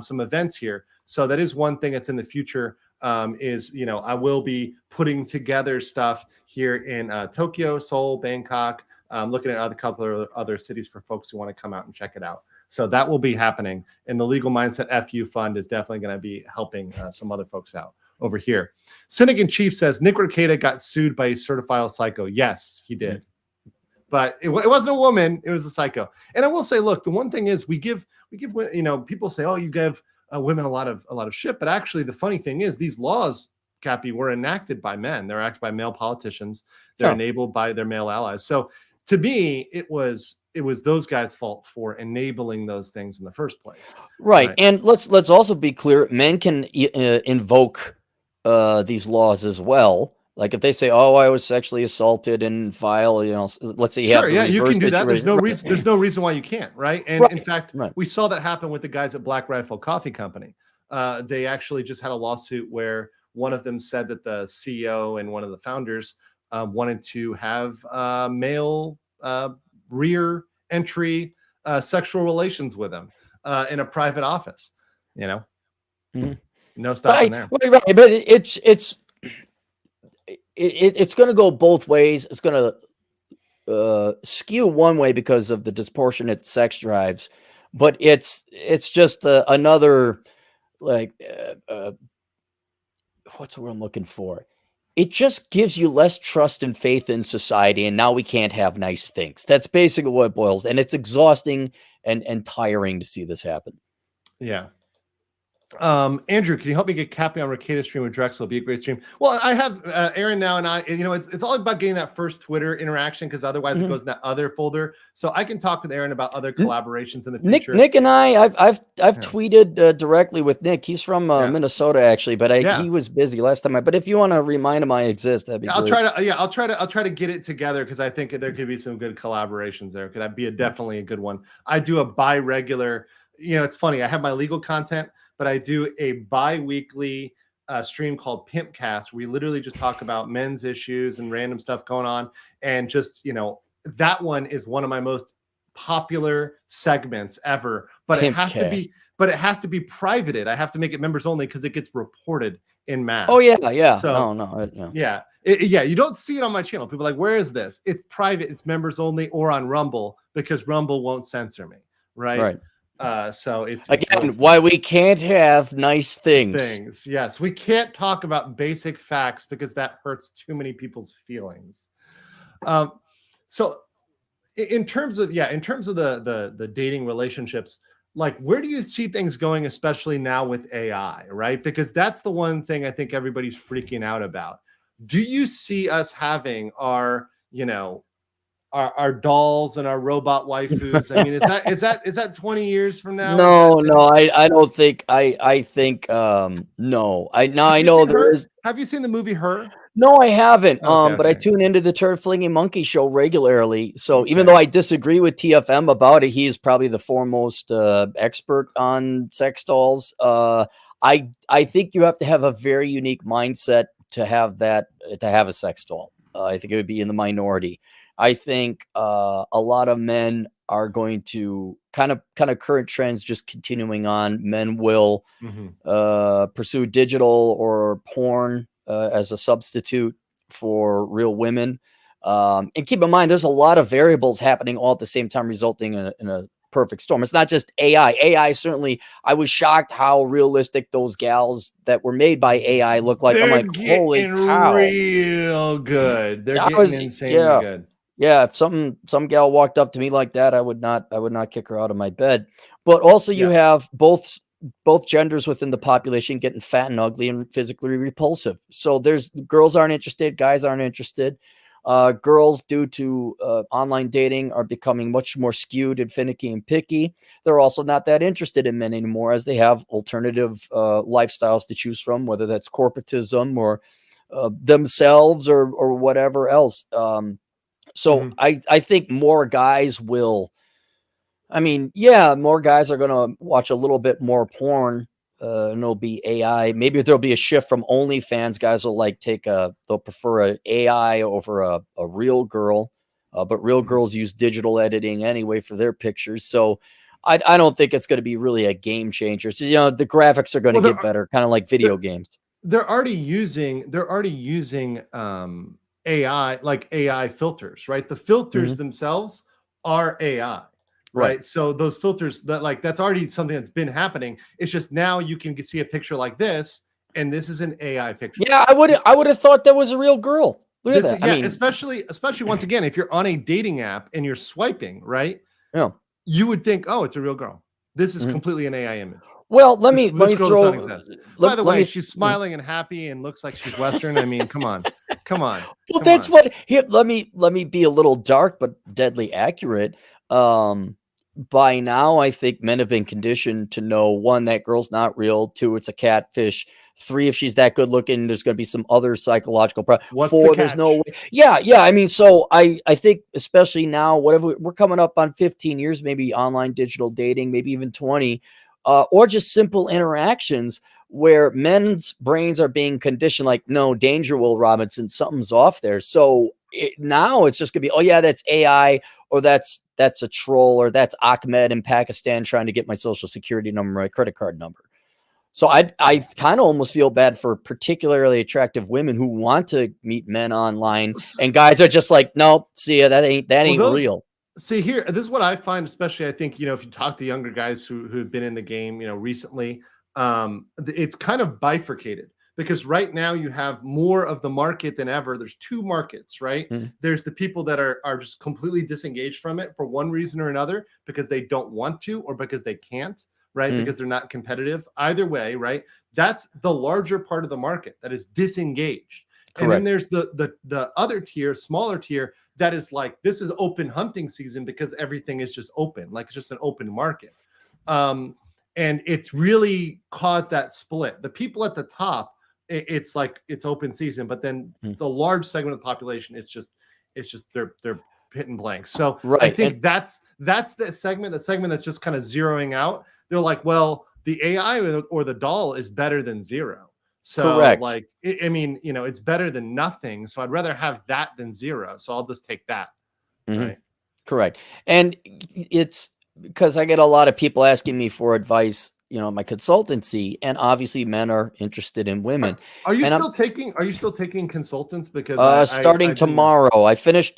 some events here. So that is one thing that's in the future. I will be putting together stuff here in Tokyo, Seoul, Bangkok, looking at a couple of other cities for folks who want to come out and check it out. So that will be happening. And the Legal Mindset FU Fund is definitely going to be helping some other folks out over here. Cynic in Chief says, Nick Rekieta got sued by a certified psycho. Yes, he did. But it wasn't a woman. It was a psycho. And I will say, look, the one thing is we give, people say, oh, you give women a lot of shit. But actually, the funny thing is these laws, Cappy, were enacted by men. They're acted by male politicians. They're enabled by their male allies. So to me, it was those guys' fault for enabling those things in the first place. Right. And let's also be clear. Men can invoke these laws as well. Like if they say, "Oh, I was sexually assaulted," and file, let's say you have you can do that. There's no reason. There's no reason why you can't, right? And in fact, we saw that happen with the guys at Black Rifle Coffee Company. They actually just had a lawsuit where one of them said that the CEO and one of the founders wanted to have male rear entry sexual relations with him in a private office. No stopping there. Right, but it's going to go both ways. It's going to skew one way because of the disproportionate sex drives, but it's just another what's the word I'm looking for? It just gives you less trust and faith in society, and now we can't have nice things. That's basically what it boils, and it's exhausting and tiring to see this happen. Yeah. Andrew, can you help me get Cappy on Rekieta stream with Drexel? It'll be a great stream. Well, I have Aaron now, and it's all about getting that first Twitter interaction because otherwise it goes in that other folder. So I can talk with Aaron about other collaborations in the future. Nick and I've tweeted directly with Nick. He's from Minnesota actually, but he was busy last time. But if you want to remind him I exist, that'd be great. I'll try to get it together because I think there could be some good collaborations there. Could that be definitely a good one? I do a bi-regular. It's funny. I have my legal content, but I do a bi-weekly stream called Pimpcast. We literally just talk about men's issues and random stuff going on. And just, that one is one of my most popular segments ever. But it has to be privated. I have to make it members only because it gets reported in mass. Oh yeah. So, you don't see it on my channel. People are like, where is this? It's private. It's members only or on Rumble because Rumble won't censor me. Right. So it's again why we can't have nice things. Yes, we can't talk about basic facts because that hurts too many people's feelings. So in terms of the dating relationships, like, where do you see things going, especially now with AI, right? Because that's the one thing I think everybody's freaking out about. Do you see us having our, you know, our dolls and our robot waifus? I mean, is that 20 years from now? Is that No, I don't think I think no. I have you know seen there her? is. Have you seen the movie Her? No, I haven't. Okay, But I okay. tune into the Turd Flinging Monkey show regularly. So even though Okay. I disagree with TFM about it, he is probably the foremost expert on sex dolls. I think you have to have a very unique mindset to have a sex doll. I think it would be in the minority. I think a lot of men are going to kind of current trends just continuing on. Men will Mhm. pursue digital or porn as a substitute for real women. And keep in mind, there's a lot of variables happening all at the same time, resulting in a perfect storm. It's not just AI. AI certainly, I was shocked how realistic those gals that were made by AI look like. I'm They're like, holy getting cow. real good. They're I getting was, insanely yeah. good. Yeah, if some gal walked up to me like that, I would not kick her out of my bed. But also you Yeah. have both genders within the population getting fat and ugly and physically repulsive. So there's girls aren't interested, guys aren't interested. Girls, due to online dating, are becoming much more skewed and finicky and picky. They're also not that interested in men anymore, as they have alternative lifestyles to choose from, whether that's corporatism or themselves or whatever else. So Mhm. I think more guys will. I mean, yeah, more guys are gonna watch a little bit more porn, and it'll be AI. Maybe there'll be a shift from OnlyFans. Guys will they'll prefer a AI over a real girl, but real Mhm. girls use digital editing anyway for their pictures. So I don't think it's going to be really a game changer. So the graphics are going to Well, get better, kind of like video they're games. they're already using AI, like AI filters, right? The filters Mhm. themselves are AI, Right. right? So those filters that's already something that's been happening. It's just now you can see a picture like this, and this is an AI picture. Yeah, I would have thought that was a real girl. Look at This that. is, I yeah, mean, especially once again, if you're on a dating app and you're swiping, right? yeah. You would think, oh, it's a real girl. This is Mhm. completely an AI image. Well, This me girl does not throw exist. By the let way, me she's smiling and happy and looks like she's Western. I mean, come on, come on, well, come that's on. what here. Let me be a little dark, but deadly accurate. By now, I think men have been conditioned to know, one, that girl's not real. Two, it's a catfish. Three, if she's that good looking, there's going to be some other psychological problem. What's the Four, there's no catch? way. Yeah. I mean, so I think especially now, whatever we're coming up on 15 years, maybe online digital dating, maybe even 20, or just simple interactions where men's brains are being conditioned like, no, danger, Will Robinson, something's off there. So now it's just gonna be, oh yeah, that's AI, or that's a troll, or that's Ahmed in Pakistan trying to get my social security number, my credit card number. So I kind of almost feel bad for particularly attractive women who want to meet men online, and guys are just like, no, see ya, that Well, ain't those real. see here. This is what I find, especially I think if you talk to younger guys who've been in the game, recently, it's kind of bifurcated because right now you have more of the market than ever. There's two markets, right? Mhm. There's the people that are just completely disengaged from it for one reason or another because they don't want to or because they can't, right? Mhm. Because they're not competitive. Either way, right? That's the larger part of the market that is disengaged. And then Correct. there's the other tier, smaller tier, that is like, this is open hunting season because everything is just open, like it's just an open market. And it's really caused that split. The people at the top, it's like it's open season, but then Mhm. the large segment of the population, it's just they're hitting blanks. So I Right. And think that's the segment that's just kind of zeroing out. They're like, well, the AI or the doll is better than zero. So correct. like, I mean, it's better than nothing. So I'd rather have that than zero. So I'll just take that. Mhm. Right. Correct. And it's because I get a lot of people asking me for advice, my consultancy, and obviously men are interested in women. Are you And I'm still taking consultants? Because I starting didn't know. tomorrow. I finished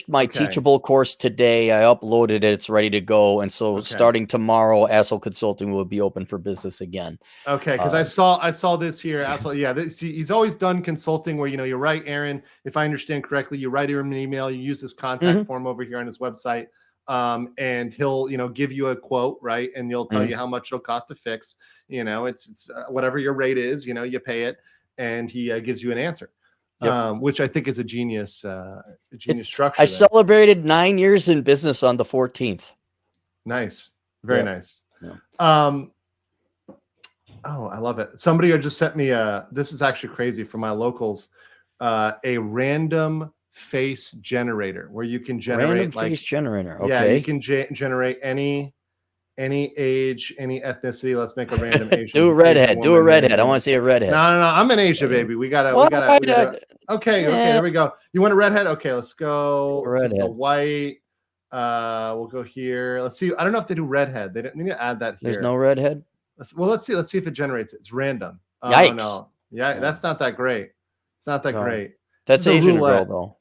my Okay. teachable course today. I uploaded it. It's ready to go. And so Okay. starting tomorrow, Asshole Consulting will be open for business again. Okay, because Uh, I saw this here. Asshole, yeah, he's always done consulting where you're right, Aaron. If I understand correctly, you write him an email, you use this contact mhm. form over here on his website, and he'll, give you a quote, right? And you'll tell you how much it'll cost to fix. It's whatever your rate is, you pay it, and he gives you an answer. Yep. Which I think is a genius structure. I celebrated 9 years in business on the 14th. Nice. Very nice. Yeah. Oh, I love it. Somebody just sent me this is actually crazy for my locals, a random face generator where you can generate random face generator. Okay. Yeah, you can generate any age, any ethnicity. Let's make a random Asian. Do a redhead. Do a redhead. I want to see a redhead. No. I'm an Asia baby. We gotta. Okay. There we go. You want a redhead? Okay, let's go. Let's go white. We'll go here. Let's see. I don't know if they do redhead. They need to add that here. There's no redhead. Let's see. Let's see if it generates it. It's random. Yikes. No. Yeah, that's not that great. It's not that great. That's Asian girl though.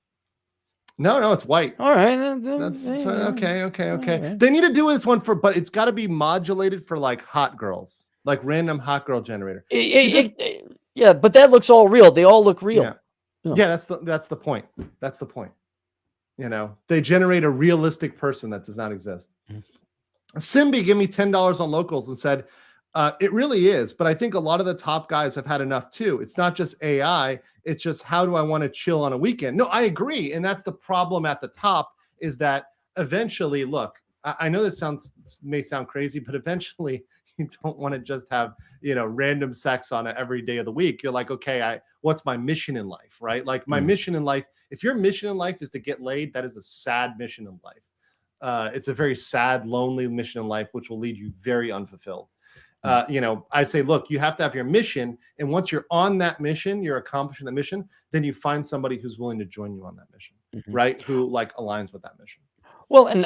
No, it's white. All right. That's okay. Right. They need to do this one but it's got to be modulated for like hot girls, like random hot girl generator. Yeah, but that looks all real. They all look real. Yeah, that's the point. That's the point. They generate a realistic person that does not exist. Simbi gave me $10 on locals and said, it really is, but I think a lot of the top guys have had enough too. It's not just AI. It's just, how do I want to chill on a weekend? No, I agree. And that's the problem at the top, is that eventually, look, I know this may sound crazy, but eventually you don't want to just have, random sex on it every day of the week. You're like, okay, what's my mission in life, right? Like my mission in life, if your mission in life is to get laid, that is a sad mission in life. It's a very sad, lonely mission in life, which will lead you very unfulfilled. I say, look, you have to have your mission. And once you're on that mission, you're accomplishing the mission, then you find somebody who's willing to join you on that mission, right? Who aligns with that mission. Well, and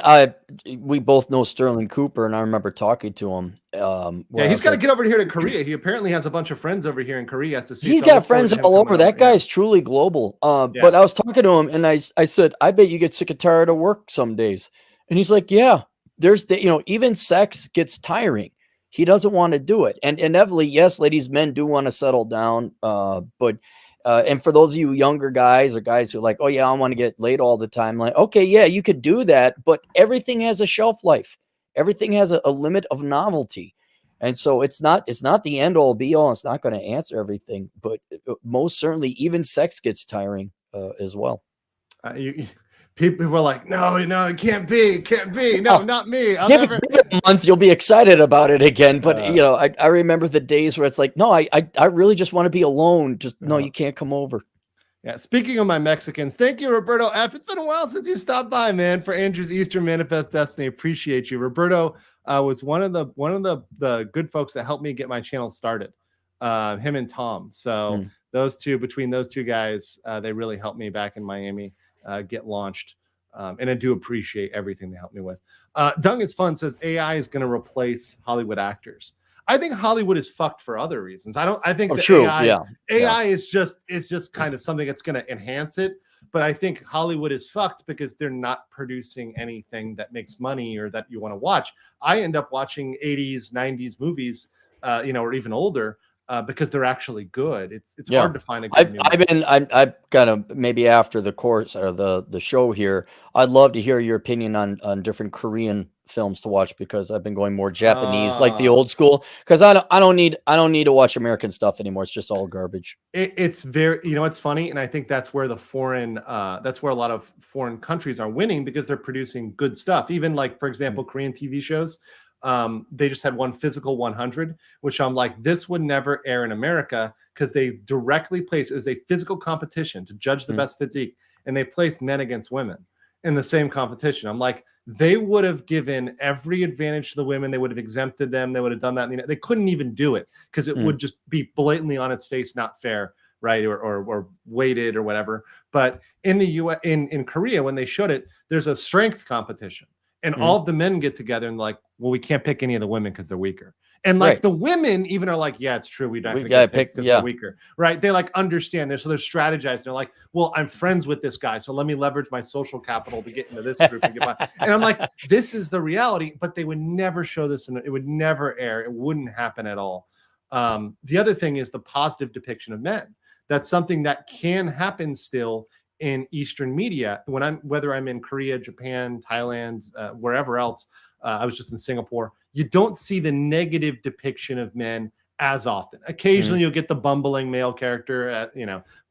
we both know Sterling Cooper, and I remember talking to him. He's got to get over here to Korea. He apparently has a bunch of friends over here in Korea. He's got friends all over. That guy's truly global. But I was talking to him, and I said, I bet you get sick and tired of work some days. And he's like, yeah, even sex gets tiring. He doesn't want to do it. And inevitably, yes, ladies, men do want to settle down. But for those of you younger guys or guys who are like, oh yeah, I want to get laid all the time. Like, okay, yeah, you could do that, but everything has a shelf life. Everything has a limit of novelty. And so it's not the end all be all. It's not going to answer everything, but most certainly even sex gets tiring as well. People were like, no, it can't be. No, not me. Give it a month, you'll be excited about it again. But I remember the days where it's like, no, I really just want to be alone. Just no, you can't come over. Yeah. Speaking of my Mexicans, thank you, Roberto F. It's been a while since you stopped by, man. For Andrew's Eastern Manifest Destiny, appreciate you. Roberto was one of the good folks that helped me get my channel started. Him and Tom. So between those two guys, they really helped me back in Miami. Get launched, and I do appreciate everything they helped me with. Dung is Fun says AI is going to replace Hollywood actors. I think Hollywood is fucked for other reasons. I think AI is just kind of something that's going to enhance it. But I think Hollywood is fucked because they're not producing anything that makes money or that you want to watch. I end up watching 80s, 90s movies, or even older. Because they're actually good. It's hard to find a good I've got to, maybe after the course or the show here, I'd love to hear your opinion on different Korean films to watch, because I've been going more Japanese, like the old school, because I don't need to watch American stuff anymore. It's just all garbage. It's very, it's funny, and I think that's where that's where a lot of foreign countries are winning, because they're producing good stuff. Even like, for example, Korean TV shows. They just had one Physical 100, which I'm like, this would never air in America, because they directly placed, it was a physical competition to judge the best physique, and they placed men against women in the same competition. I'm like, they would have given every advantage to the women. They would have exempted them. They would have done that. They couldn't even do it, because it would just be blatantly on its face not fair, right? Or weighted or whatever. But in the US, in Korea, when they showed it, there's a strength competition. And all of the men get together and like, well, we can't pick any of the women because they're weaker. And like the women even are like, yeah, it's true. We don't get picked because they're weaker, right? They like understand this. So they're strategizing. They're like, well, I'm friends with this guy, so let me leverage my social capital to get into this group. And I'm like, this is the reality, but they would never show this. And it would never air. It wouldn't happen at all. The other thing is the positive depiction of men. That's something that can happen still in Eastern media, whether I'm in Korea, Japan, Thailand, wherever else. I was just in Singapore. You don't see the negative depiction of men as often. Occasionally, you'll get the bumbling male character,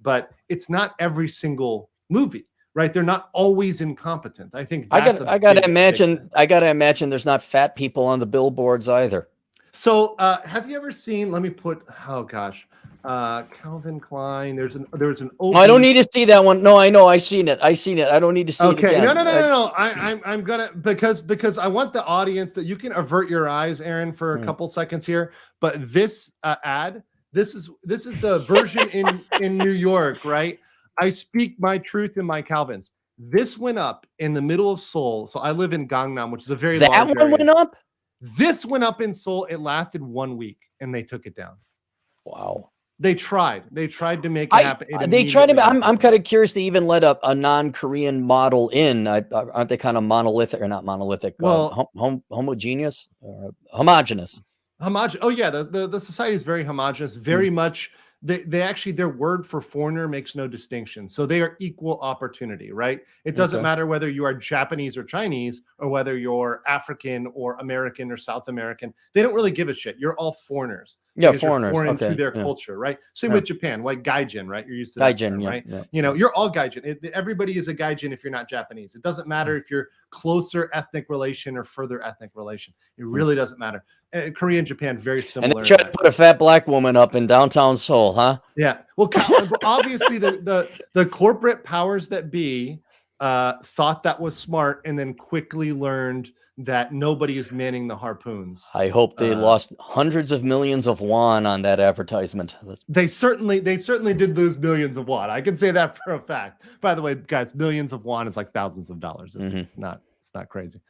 but it's not every single movie, right? They're not always incompetent. I think I gotta imagine there's not fat people on the billboards either. So have you ever seen, let me put, oh gosh, Calvin Klein, there was an open... I don't need to see that one. No, I know, I seen it. I don't need to see it again. No. I'm gonna, because I want the audience that you can avert your eyes, Aaron, for a couple seconds here. But this ad, this is the version in New York, right? I speak my truth in my Calvins. This went up in the middle of Seoul. So I live in Gangnam, which is a very large area. That one went up? This went up in Seoul. It lasted 1 week and they took it down. Wow. They tried to make it happen. I'm kind of curious to even let a non-Korean model in. Aren't they kind of monolithic or not monolithic? Well, homogeneous. Homogeneous. Oh yeah, the society is very homogeneous. Very much. They actually, their word for foreigner makes no distinction. So they are equal opportunity, right? It doesn't matter whether you are Japanese or Chinese, or whether you're African or American or South American. They don't really give a shit. You're all foreigners. Yeah, foreigners. Foreign to their culture, right? Same with Japan, like gaijin, right? You're used to that term, right? Yeah. You're all gaijin. Everybody is a gaijin if you're not Japanese. It doesn't matter if you're closer ethnic relation or further ethnic relation. It really doesn't matter. Korea and Japan, very similar. And they tried to put a fat black woman up in downtown Seoul, huh? Yeah. Well, obviously the corporate powers that be thought that was smart, and then quickly learned that nobody is manning the harpoons. I hope they lost hundreds of millions of won on that advertisement. They certainly did lose millions of won. I can say that for a fact. By the way, guys, millions of won is like thousands of dollars. It's not crazy.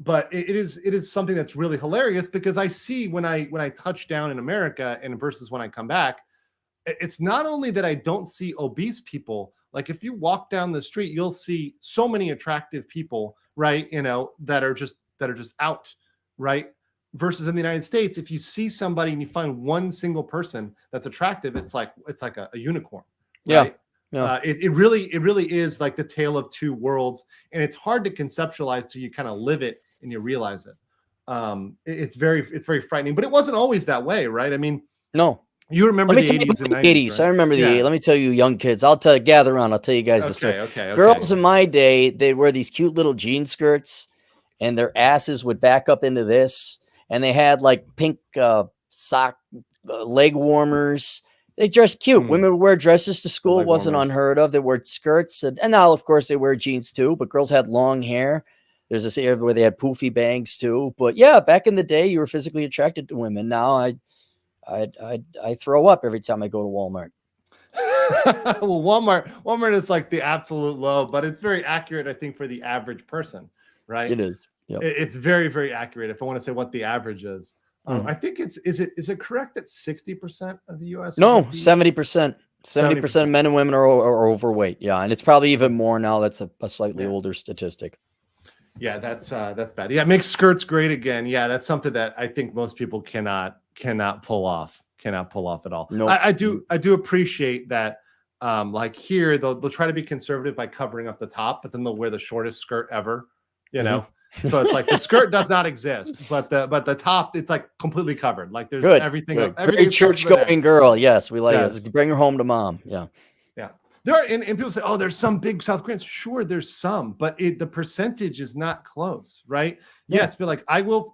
But it is something that's really hilarious, because I see when I touch down in America and versus when I come back, it's not only that I don't see obese people. Like if you walk down the street, you'll see so many attractive people, right? That are just out, right? Versus in the United States, if you see somebody and you find one single person that's attractive, it's like a unicorn, right? Yeah. It really is like the tale of two worlds, and it's hard to conceptualize till you kind of live it and you realize it. It's very frightening, but it wasn't always that way, right? I mean, no. You remember the 80s and 90s, right? I remember the 80s. Let me tell you, young kids, gather around. I'll tell you guys the story. Okay. Girls in my day, they'd wear these cute little jean skirts, and their asses would back up into this, and they had like pink sock leg warmers. They dressed cute. Women would wear dresses to school. It wasn't unheard of. They wore skirts, and now, of course, they wear jeans too, but girls had long hair. There's this area where they had poofy bangs too. But yeah, back in the day, you were physically attracted to women. Now I throw up every time I go to Walmart. Well, Walmart is like the absolute low, but it's very accurate, I think, for the average person, right? It is. Yep. It's very, very accurate. If I want to say what the average is, I think is it correct that 60% of the U.S. No, 70%. 70% of men and women are overweight. Yeah, and it's probably even more now. That's a slightly older statistic. Yeah, that's bad. Yeah, make skirts great again. Yeah, that's something that I think most people cannot pull off. Cannot pull off at all. No, I do appreciate that. Like here, they'll try to be conservative by covering up the top, but then they'll wear the shortest skirt ever. So it's like the skirt does not exist, but the top, it's like completely covered. Like there's everything. Good. Very church going girl. Yes, we like it. Bring her home to mom. Yeah. Yeah. There are, and people say, oh, there's some big South Koreans. Sure, there's some, but the percentage is not close, right? Yeah. Yes, but like I will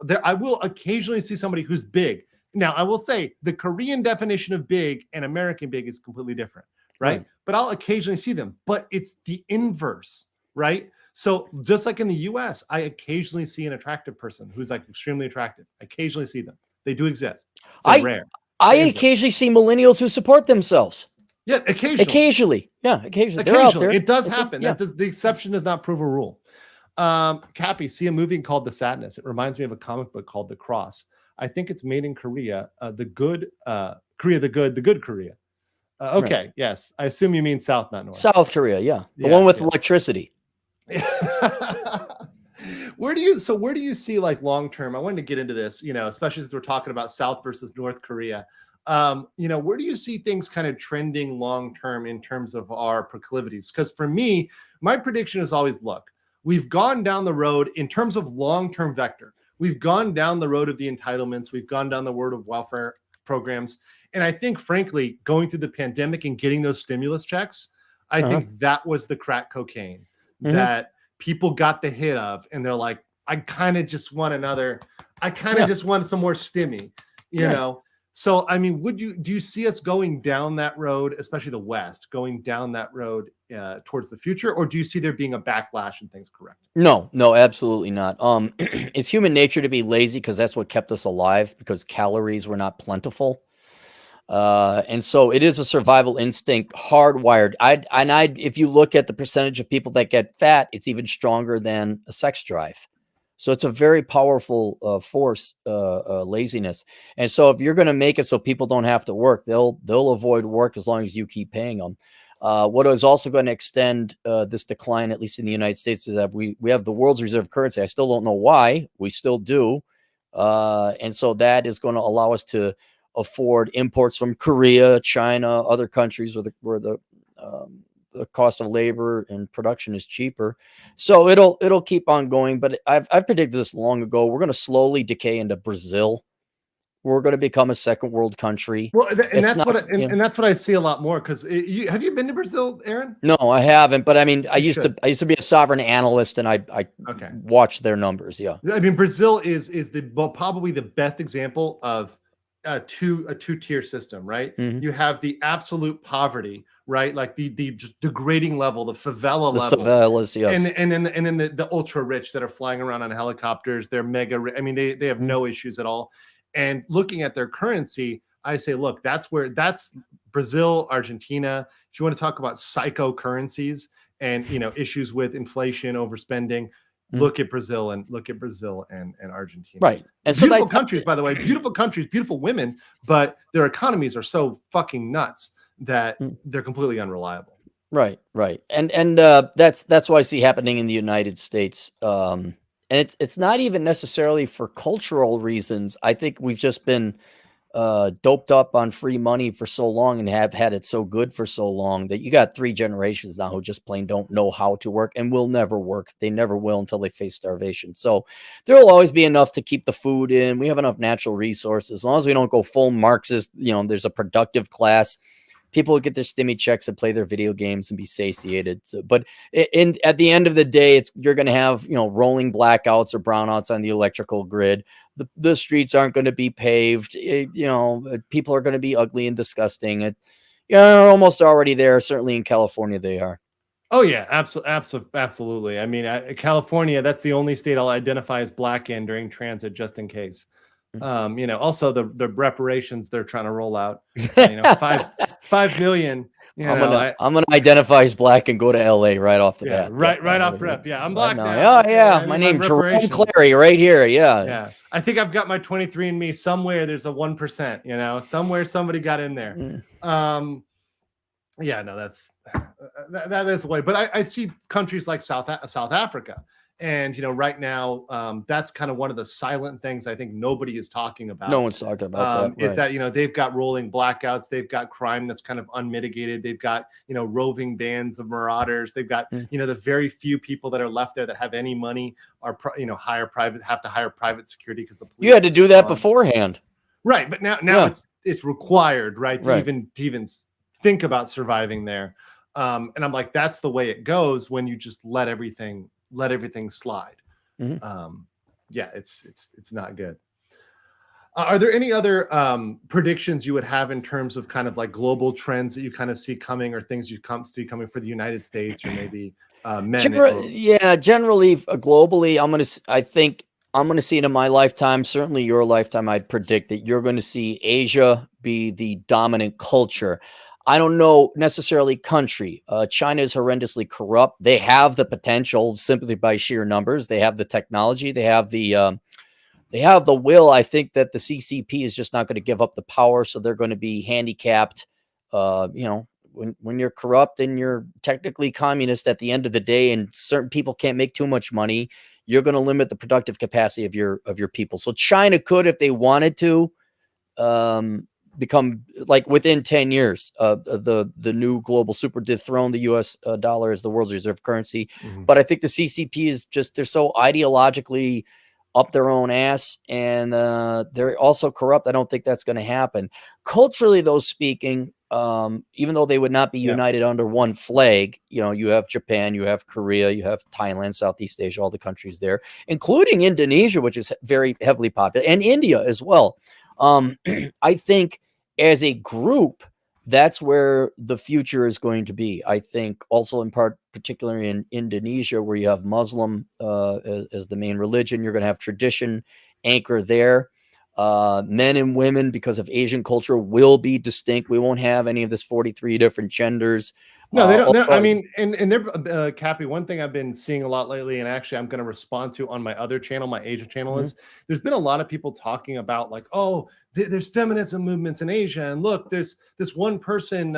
occasionally see somebody who's big. Now, I will say the Korean definition of big and American big is completely different, right? But I'll occasionally see them, but it's the inverse, right? So just like in the US, I occasionally see an attractive person who's like extremely attractive. I occasionally see them. They do exist. They're rare. I occasionally see millennials who support themselves. Yeah, occasionally. Yeah, occasionally. They're out there. It does happen. Yeah. The exception does not prove a rule. Cappy, see a movie called The Sadness. It reminds me of a comic book called The Cross. I think it's made in Korea. The good Korea. Okay, yes. I assume you mean South, not North. South Korea, yeah. The one with electricity. Where do you see like long term? I wanted to get into this, especially since we're talking about South versus North Korea. Where do you see things kind of trending long term in terms of our proclivities? Because for me, my prediction is always, look, we've gone down the road in terms of long-term vector. We've gone down the road of the entitlements. We've gone down the road of welfare programs. And I think, frankly, going through the pandemic and getting those stimulus checks, I think that was the crack cocaine that people got the hit of. And they're like, I kind of just want just want some more stimmy, you know? So, I mean, do you see us going down that road, especially the West, going down that road towards the future? Or do you see there being a backlash and things correct? No, absolutely not. It's human nature to be lazy because that's what kept us alive, because calories were not plentiful. And so it is a survival instinct, hardwired. If you look at the percentage of people that get fat, it's even stronger than a sex drive. So it's a very powerful force, laziness. And so if you're going to make it so people don't have to work, they'll avoid work as long as you keep paying them. What is also going to extend this decline, at least in the United States, is that we have the world's reserve currency. I still don't know why. We still do. And so that is going to allow us to afford imports from Korea, China, other countries where the cost of labor and production is cheaper. So it'll keep on going. But I've predicted this long ago. We're going to slowly decay into Brazil. We're going to become a second world country. Well, and that's what I see a lot more. Because have you been to Brazil, Aaron? No, I haven't. But I mean, I used to be a sovereign analyst, and I watched their numbers. Yeah, I mean, Brazil is probably the best example of a two-tier system, right? You have the absolute poverty, right? Like the just degrading level, the favela level. Favelas, yes. And then the ultra rich that are flying around on helicopters. They're mega rich. I mean, they have no issues at all. And looking at their currency, I say, look, that's Brazil, Argentina. If you want to talk about psycho currencies and issues with inflation, overspending, look at Brazil and Argentina. Right. And beautiful countries, by the way, beautiful countries, beautiful women, but their economies are so fucking nuts that they're completely unreliable. Right. And that's what I see happening in the United States. And it's not even necessarily for cultural reasons. I think we've just been doped up on free money for so long and have had it so good for so long that you got 3 generations now who just plain don't know how to work and will never work. They never will until they face starvation. So there will always be enough to keep the food in. We have enough natural resources. As long as we don't go full Marxist, there's a productive class. People get their stimmy checks and play their video games and be satiated. So, but at the end of the day, you're going to have rolling blackouts or brownouts on the electrical grid. The streets aren't going to be paved. People are going to be ugly and disgusting. They're almost already there. Certainly in California, they are. Oh yeah, absolutely. I mean, California, that's the only state I'll identify as black in during transit, just in case. Also the reparations they're trying to roll out, 5 million. I'm gonna identify as black and go to LA right off the bat. Right off rip. Yeah, I'm black now. Oh yeah, my name's Jerome Clarey right here. Yeah. I think I've got my 23andMe somewhere. There's a 1%. Somewhere somebody got in there. That is the way. But I see countries like South Africa. And right now, that's kind of one of the silent things I think nobody is talking about. No one's talking about that. Is that they've got rolling blackouts, they've got crime that's kind of unmitigated, they've got roving bands of marauders, they've got the very few people that are left there that have any money are have to hire private security because the police. You had to do that beforehand, right? But now it's required, right? To even think about surviving there. And I'm like, that's the way it goes when you just let everything slide. It's not good. Are there any other predictions you would have in terms of kind of like global trends that you kind of see coming, or things you see coming for the United States, or maybe men? Generally globally, I think I'm going to see it in my lifetime, certainly your lifetime. I'd predict that you're going to see Asia be the dominant culture. I don't know necessarily country. China is horrendously corrupt. They have the potential simply by sheer numbers. They have the technology. They have the will. I think that the CCP is just not going to give up the power, so they're going to be handicapped. When you're corrupt and you're technically communist at the end of the day, and certain people can't make too much money, you're going to limit the productive capacity of your people. So China could, if they wanted to, become like within 10 years, the new global super dethrone the US dollar as the world's reserve currency. But I think the CCP is just, they're so ideologically up their own ass, and they're also corrupt. I don't think that's going to happen. Culturally, though, speaking, even though they would not be united under one flag, you know, you have Japan, you have Korea, you have Thailand, Southeast Asia, all the countries there, including Indonesia, which is very heavily popular, and India as well. I think as a group, that's where the future is going to be. I think also in part, particularly in Indonesia, where you have Muslim as the main religion, you're going to have tradition anchor there. Men and women, because of Asian culture, will be distinct. We won't have any of this 43 different genders. No, they don't. I mean, and they're Cappy. One thing I've been seeing a lot lately, and actually I'm going to respond to on my other channel, my Asia channel, is there's been a lot of people talking about like, oh, there's feminism movements in Asia, and look, there's this one person,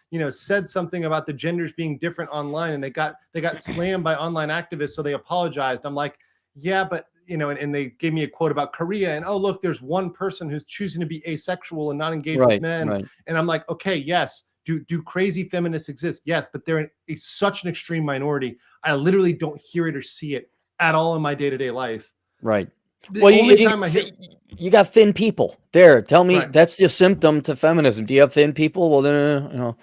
you know, said something about the genders being different online, and they got slammed by online activists, so they apologized. I'm like, yeah, but you know, and they gave me a quote about Korea, and oh, look, there's one person who's choosing to be asexual and not engage with men, and I'm like, okay, yes. Do crazy feminists exist? Yes, but they're such an extreme minority. I literally don't hear it or see it at all in my day-to-day life. Right. Well, you got thin people there. Tell me, that's the symptom to feminism. Do you have thin people? Well, then,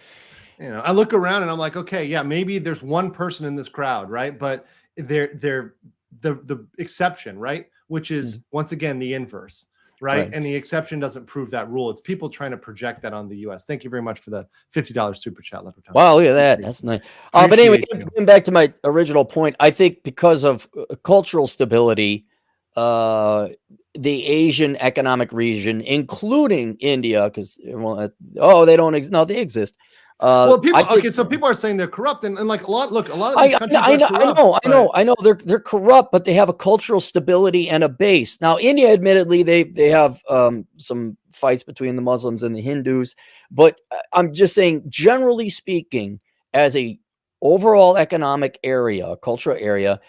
you know, I look around and I'm like, okay, yeah, maybe there's one person in this crowd, right? But they're the exception, right? Which is once again the inverse. Right. And the exception doesn't prove that rule. It's people trying to project that on the US. Thank you very much for the $50 super chat, Leopard. Wow, look at that. That's nice. But anyway, getting back to my original point, I think because of cultural stability, the Asian economic region, including India, because they don't exist. No, they exist. Well, people so people are saying they're corrupt, and like a lot of these countries I know they're corrupt, but they have a cultural stability and a base. Now, India, admittedly, they have some fights between the Muslims and the Hindus, but I'm just saying, generally speaking, as a overall economic area, cultural area,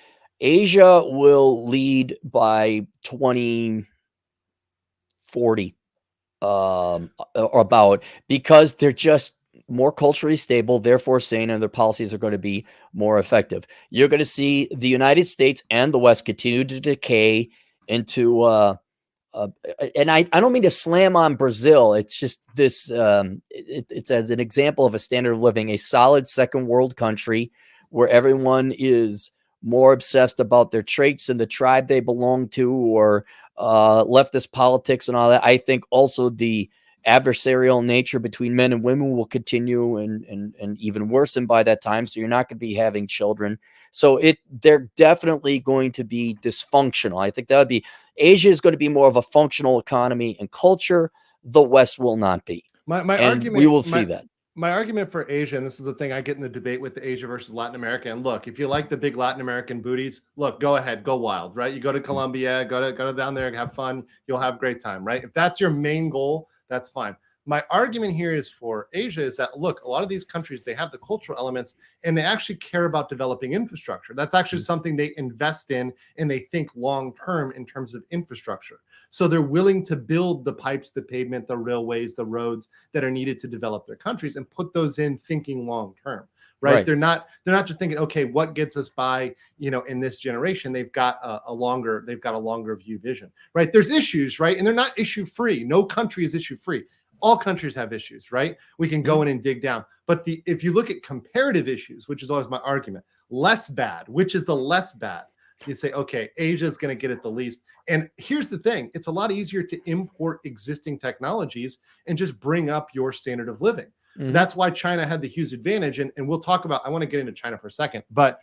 Asia will lead by 2040, or about, because they're just more culturally stable, therefore sane, and their policies are going to be more effective. You're going to see the United States and the West continue to decay into, and I don't mean to slam on Brazil. It's just this, it's as an example of a standard of living, a solid second world country where everyone is more obsessed about their traits and the tribe they belong to, or leftist politics and all that. I think also the adversarial nature between men and women will continue and even worsen by that time. So you're not going to be having children. So they're definitely going to be dysfunctional. I think that would be, Asia is going to be more of a functional economy and culture. The West will not be. My argument, we will see that. My argument for Asia, and this is the thing I get in the debate with the Asia versus Latin America. And look, if you like the big Latin American booties, look, go ahead, go wild, right? You go to Colombia, go to down there, have fun. You'll have a great time, right? If that's your main goal, that's fine. My argument here is for Asia is that, look, a lot of these countries, they have the cultural elements and they actually care about developing infrastructure. That's actually something they invest in, and they think long-term in terms of infrastructure. So they're willing to build the pipes, the pavement, the railways, the roads that are needed to develop their countries and put those in thinking long-term. Right? They're not just thinking, okay, what gets us by, you know, in this generation. They've got a longer view vision, right? There's issues, right? And they're not issue free. No country is issue free. All countries have issues, right? We can go in and dig down. But if you look at comparative issues, which is always my argument, less bad, which is the less bad, you say, okay, Asia is going to get it the least. And here's the thing. It's a lot easier to import existing technologies and just bring up your standard of living. That's why China had the huge advantage. And we'll talk about, I want to get into China for a second, but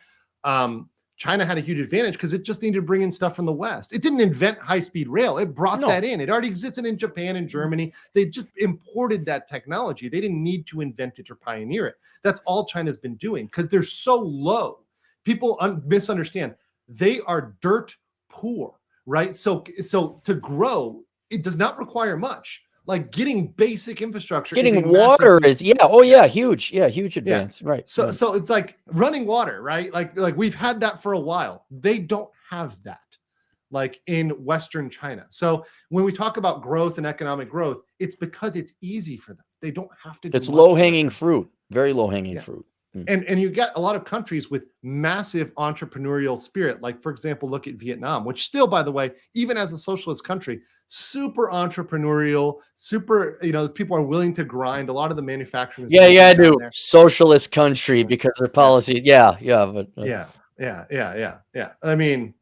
China had a huge advantage because it just needed to bring in stuff from the West. It didn't invent high-speed rail. It brought that in. It already existed in Japan and Germany. They just imported that technology. They didn't need to invent it or pioneer it. That's all China's been doing because they're so low. People misunderstand. They are dirt poor, right? So to grow, it does not require much. Like getting basic infrastructure, getting water is huge advance, right? So it's like running water, right? Like we've had that for a while. They don't have that. like in Western China. So when we talk about growth and economic growth, it's because it's easy for them. They don't have to do It's much low hanging fruit, very low hanging fruit. And you get a lot of countries with massive entrepreneurial spirit. Like, for example, look at Vietnam, which still, by the way, even as a socialist country, super entrepreneurial, super, people are willing to grind. A lot of the manufacturing. I do. Socialist country because their policies. Yeah. But, Yeah. I mean,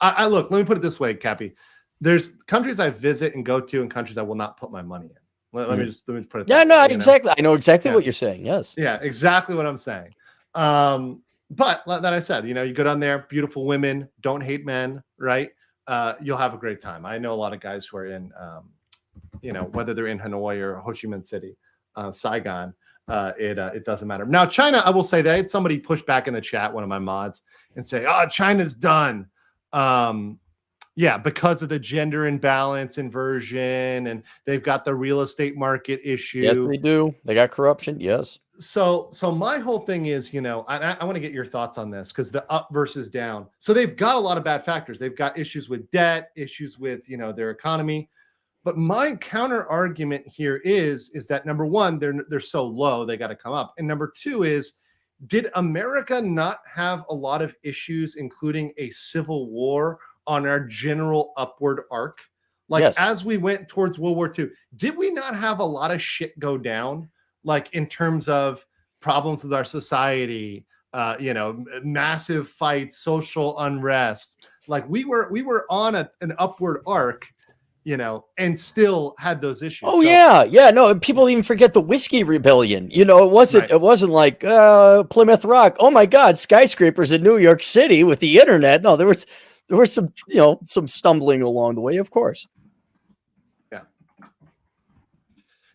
I look, let me put it this way, Cappy. There's countries I visit and go to and countries I will not put my money in. Let me just put it that way, exactly. I know exactly what you're saying. Yes. Yeah, exactly what I'm saying. But like that I said, you go down there, beautiful women, don't hate men, right? You'll have a great time. I know a lot of guys who are in, whether they're in Hanoi or Ho Chi Minh City, Saigon, it doesn't matter. Now, China, I will say that I had somebody push back in the chat, one of my mods, and say, China's done. Yeah, because of the gender imbalance inversion, and they've got the real estate market issue. Yes, they do. They got corruption. Yes. So my whole thing is, I want to get your thoughts on this, because the up versus down. So they've got a lot of bad factors. They've got issues with debt, issues with, their economy. But my counter argument here is that number one, they're so low, they got to come up. And number two is, did America not have a lot of issues, including a civil war, on our general upward arc? Like, yes. As we went towards World War II, did we not have a lot of shit go down? Like, in terms of problems with our society, massive fights, social unrest. Like, we were on an upward arc, and still had those issues. Oh, no, people even forget the Whiskey Rebellion. It wasn't like Plymouth Rock. Oh my God, skyscrapers in New York City with the internet. No, there was some, some stumbling along the way, of course.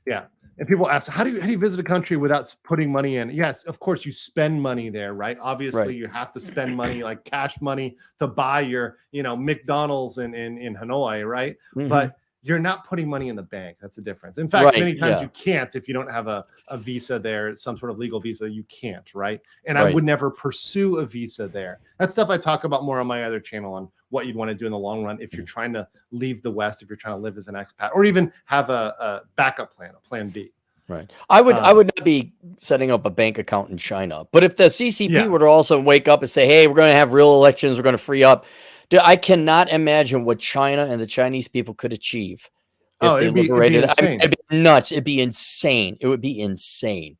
Yeah. And people ask, how do you visit a country without putting money in? Yes, of course, you spend money there, right? Obviously, You have to spend money, like cash money, to buy your, McDonald's in Hanoi, right? Mm-hmm. But you're not putting money in the bank. That's the difference. In fact, many times you can't, if you don't have a visa there, some sort of legal visa, you can't, right? And I would never pursue a visa there. That's stuff I talk about more on my other channel, on what you'd want to do in the long run if you're trying to leave the West, if you're trying to live as an expat, or even have a backup plan, a plan B. Right. I would not be setting up a bank account in China. But if the CCP were to also wake up and say, hey, we're going to have real elections, we're going to free up. Dude, I cannot imagine what China and the Chinese people could achieve if they liberated. It'd be nuts. It'd be insane. It would be insane.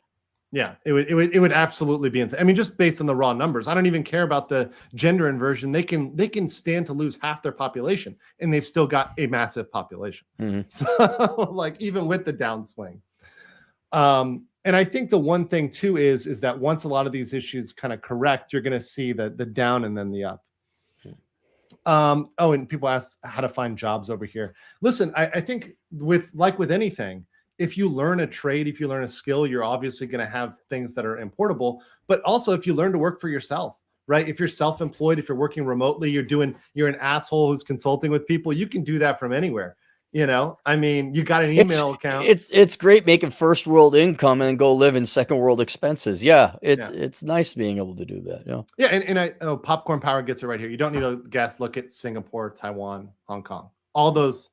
Yeah, it would absolutely be insane. I mean, just based on the raw numbers, I don't even care about the gender inversion. They can stand to lose half their population, and they've still got a massive population. Mm-hmm. So, like, even with the downswing. And I think the one thing too is that once a lot of these issues kind of correct, you're going to see the down and then the up. And people ask how to find jobs over here. Listen, I think with anything, if you learn a trade, if you learn a skill, you're obviously going to have things that are importable. But also, if you learn to work for yourself, right? If you're self-employed, if you're working remotely, you're an asshole who's consulting with people, you can do that from anywhere. I mean, you got an email account. It's great making first world income and go live in second world expenses. Yeah, it's nice being able to do that. Yeah, and Popcorn Power gets it right here. You don't need to guess. Look at Singapore, Taiwan, Hong Kong, all those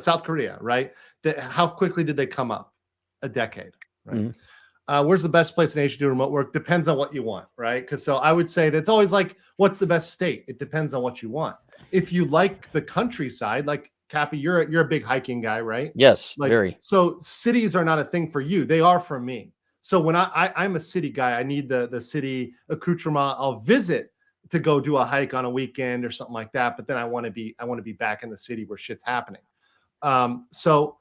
South Korea, right? How quickly did they come up? A decade, right? Mm-hmm. Where's the best place in Asia to do remote work? Depends on what you want, right? Because so I would say that's always like, what's the best state? It depends on what you want. If you like the countryside, like Cappy, you're a big hiking guy, right? Yes, very. So cities are not a thing for you; they are for me. So when I'm a city guy, I need the city accoutrement. I'll visit to go do a hike on a weekend or something like that. But then I want to be back in the city where shit's happening. So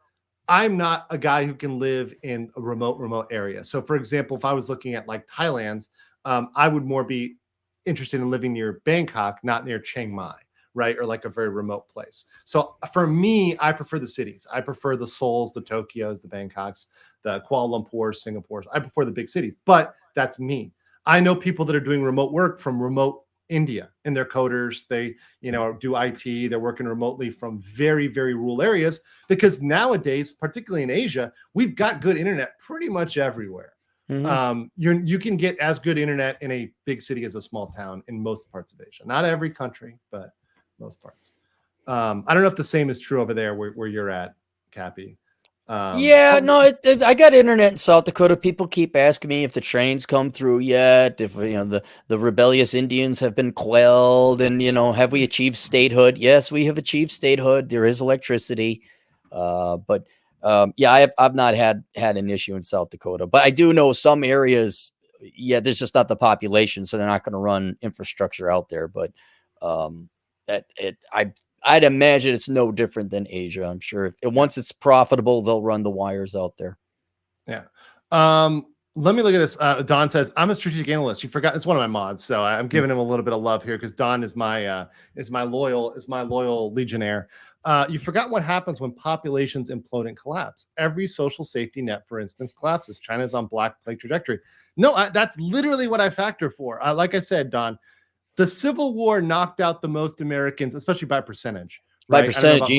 I'm not a guy who can live in a remote area. So for example, if I was looking at like Thailand, I would more be interested in living near Bangkok, not near Chiang Mai. Right? Or like a very remote place. So for me, I prefer the cities. I prefer the Seuls, the Tokyos, the Bangkoks, the Kuala Lumpurs, Singapores. I prefer the big cities, but that's me. I know people that are doing remote work from remote India, and they're coders. They, do IT. They're working remotely from very, very rural areas, because nowadays, particularly in Asia, we've got good internet pretty much everywhere. Mm-hmm. You can get as good internet in a big city as a small town in most parts of Asia. Not every country, but most parts. I don't know if the same is true over there where you're at, Cappy. Yeah, no, I got internet in South Dakota. People keep asking me if the trains come through yet, if the rebellious Indians have been quelled, and have we achieved statehood? Yes, we have achieved statehood. There is electricity, but yeah, I've not had an issue in South Dakota, but I do know some areas. Yeah, there's just not the population, so they're not going to run infrastructure out there. But I'd imagine it's no different than Asia. I'm sure once it's profitable, they'll run the wires out there. Yeah. Let me look at this. Don says, I'm a strategic analyst. You forgot, it's one of my mods. So I'm giving him a little bit of love here because Don is my loyal legionnaire. You forgot what happens when populations implode and collapse. Every social safety net, for instance, collapses. China's on black plague trajectory. No, that's literally what I factor for. Like I said, Don, the Civil War knocked out the most Americans, especially by percentage. By Right? percentage,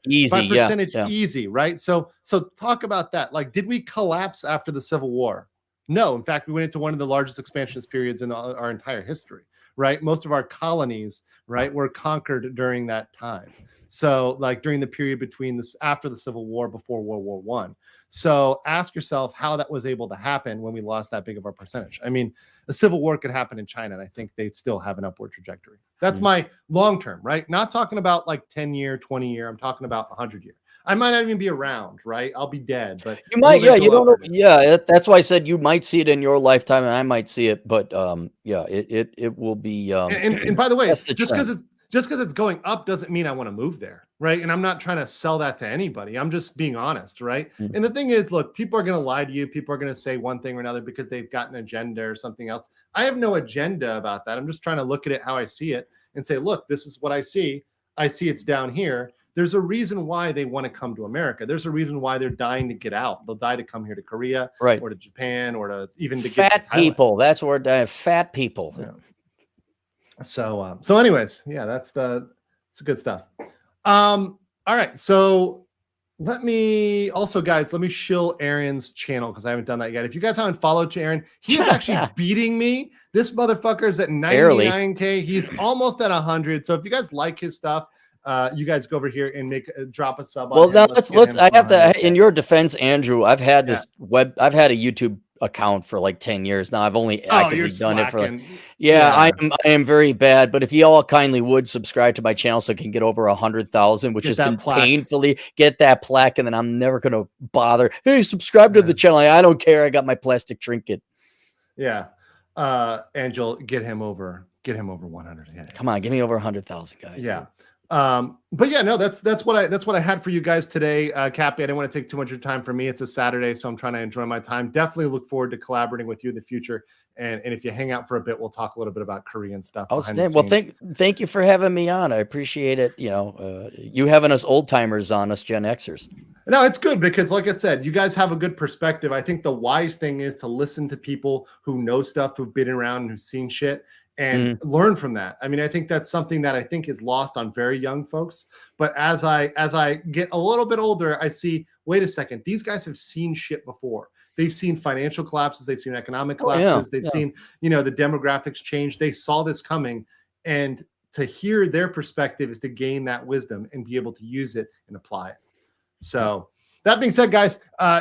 easy. By percentage, yeah. easy, right? So talk about that. Like, did we collapse after the Civil War? No. In fact, we went into one of the largest expansionist periods in our entire history, right? Most of our colonies, right, were conquered during that time. So, like during the period between after the Civil War, before World War I. So ask yourself how that was able to happen when we lost that big of a percentage. I mean, a civil war could happen in China, and I think they'd still have an upward trajectory. That's my long term, right? Not talking about like 10-year, 20-year. I'm talking about 100-year. I might not even be around, right? I'll be dead, but you might. Yeah, you don't know. Yeah, that's why I said you might see it in your lifetime, and I might see it. But yeah, it will be. And by the way, just because it's going up doesn't mean I want to move there, right? And I'm not trying to sell that to anybody. I'm just being honest, right? Mm-hmm. And the thing is, look, people are going to lie to you. People are going to say one thing or another because they've got an agenda or something else. I have no agenda about that. I'm just trying to look at it how I see it and say, look, this is what I see. I see it's down here. There's a reason why they want to come to America. There's a reason why they're dying to get out. They'll die to come here to Korea, right, or to Japan, or to even to fat get to people. That's where they're fat people. Yeah. So anyways, yeah, it's good stuff. All right. So let me shill Aaron's channel because I haven't done that yet. If you guys haven't followed Aaron, he is actually beating me. This motherfucker is at 99K. He's almost at 100. So if you guys like his stuff, you guys go over here and drop a sub. Well, now let's I have to, in your defense, Andrew, I've had I've had a YouTube account for like 10 years now. I've only actively done it for I am very bad, but if you all kindly would subscribe to my channel so I can get over 100,000, which has been painfully get that plaque, and then I'm never gonna bother. Hey, subscribe to the channel. I don't care. I got my plastic trinket. Yeah. Angel, get him over 100. Yeah. Come on, give me over 100,000, guys. Yeah. But yeah, no, that's what I had for you guys today. Cappy, I didn't want to take too much of your time. For me, it's a Saturday, so I'm trying to enjoy my time. Definitely look forward to collaborating with you in the future. And if you hang out for a bit, we'll talk a little bit about Korean stuff. Well, thank you for having me on. I appreciate it. You having us old timers on, us Gen Xers. No, it's good because, like I said, you guys have a good perspective. I think the wise thing is to listen to people who know stuff, who've been around and who've seen shit, and learn from that. I mean, I think that's something that I think is lost on very young folks. But as I get a little bit older, I see, wait a second, these guys have seen shit before. They've seen financial collapses. They've seen economic collapses. They've seen, the demographics change. They saw this coming. And to hear their perspective is to gain that wisdom and be able to use it and apply it. So that being said, guys,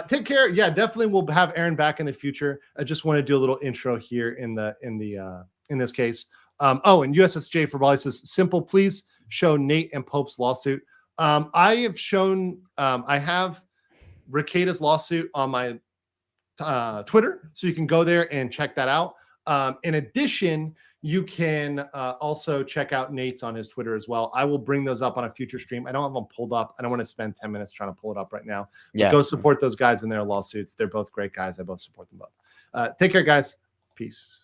take care. Yeah, definitely we'll have Aaron back in the future. I just want to do a little intro here in this case. And USSJ for Bali says, simple, please show Nate and Pope's lawsuit. I have Ricada's lawsuit on my Twitter, so you can go there and check that out. In addition, you can also check out Nate's on his Twitter as well. I will bring those up on a future stream. I don't have them pulled up. I don't want to spend 10 minutes trying to pull it up right now. Yeah. Go support those guys in their lawsuits. They're both great guys. I both support them both. Take care, guys. Peace.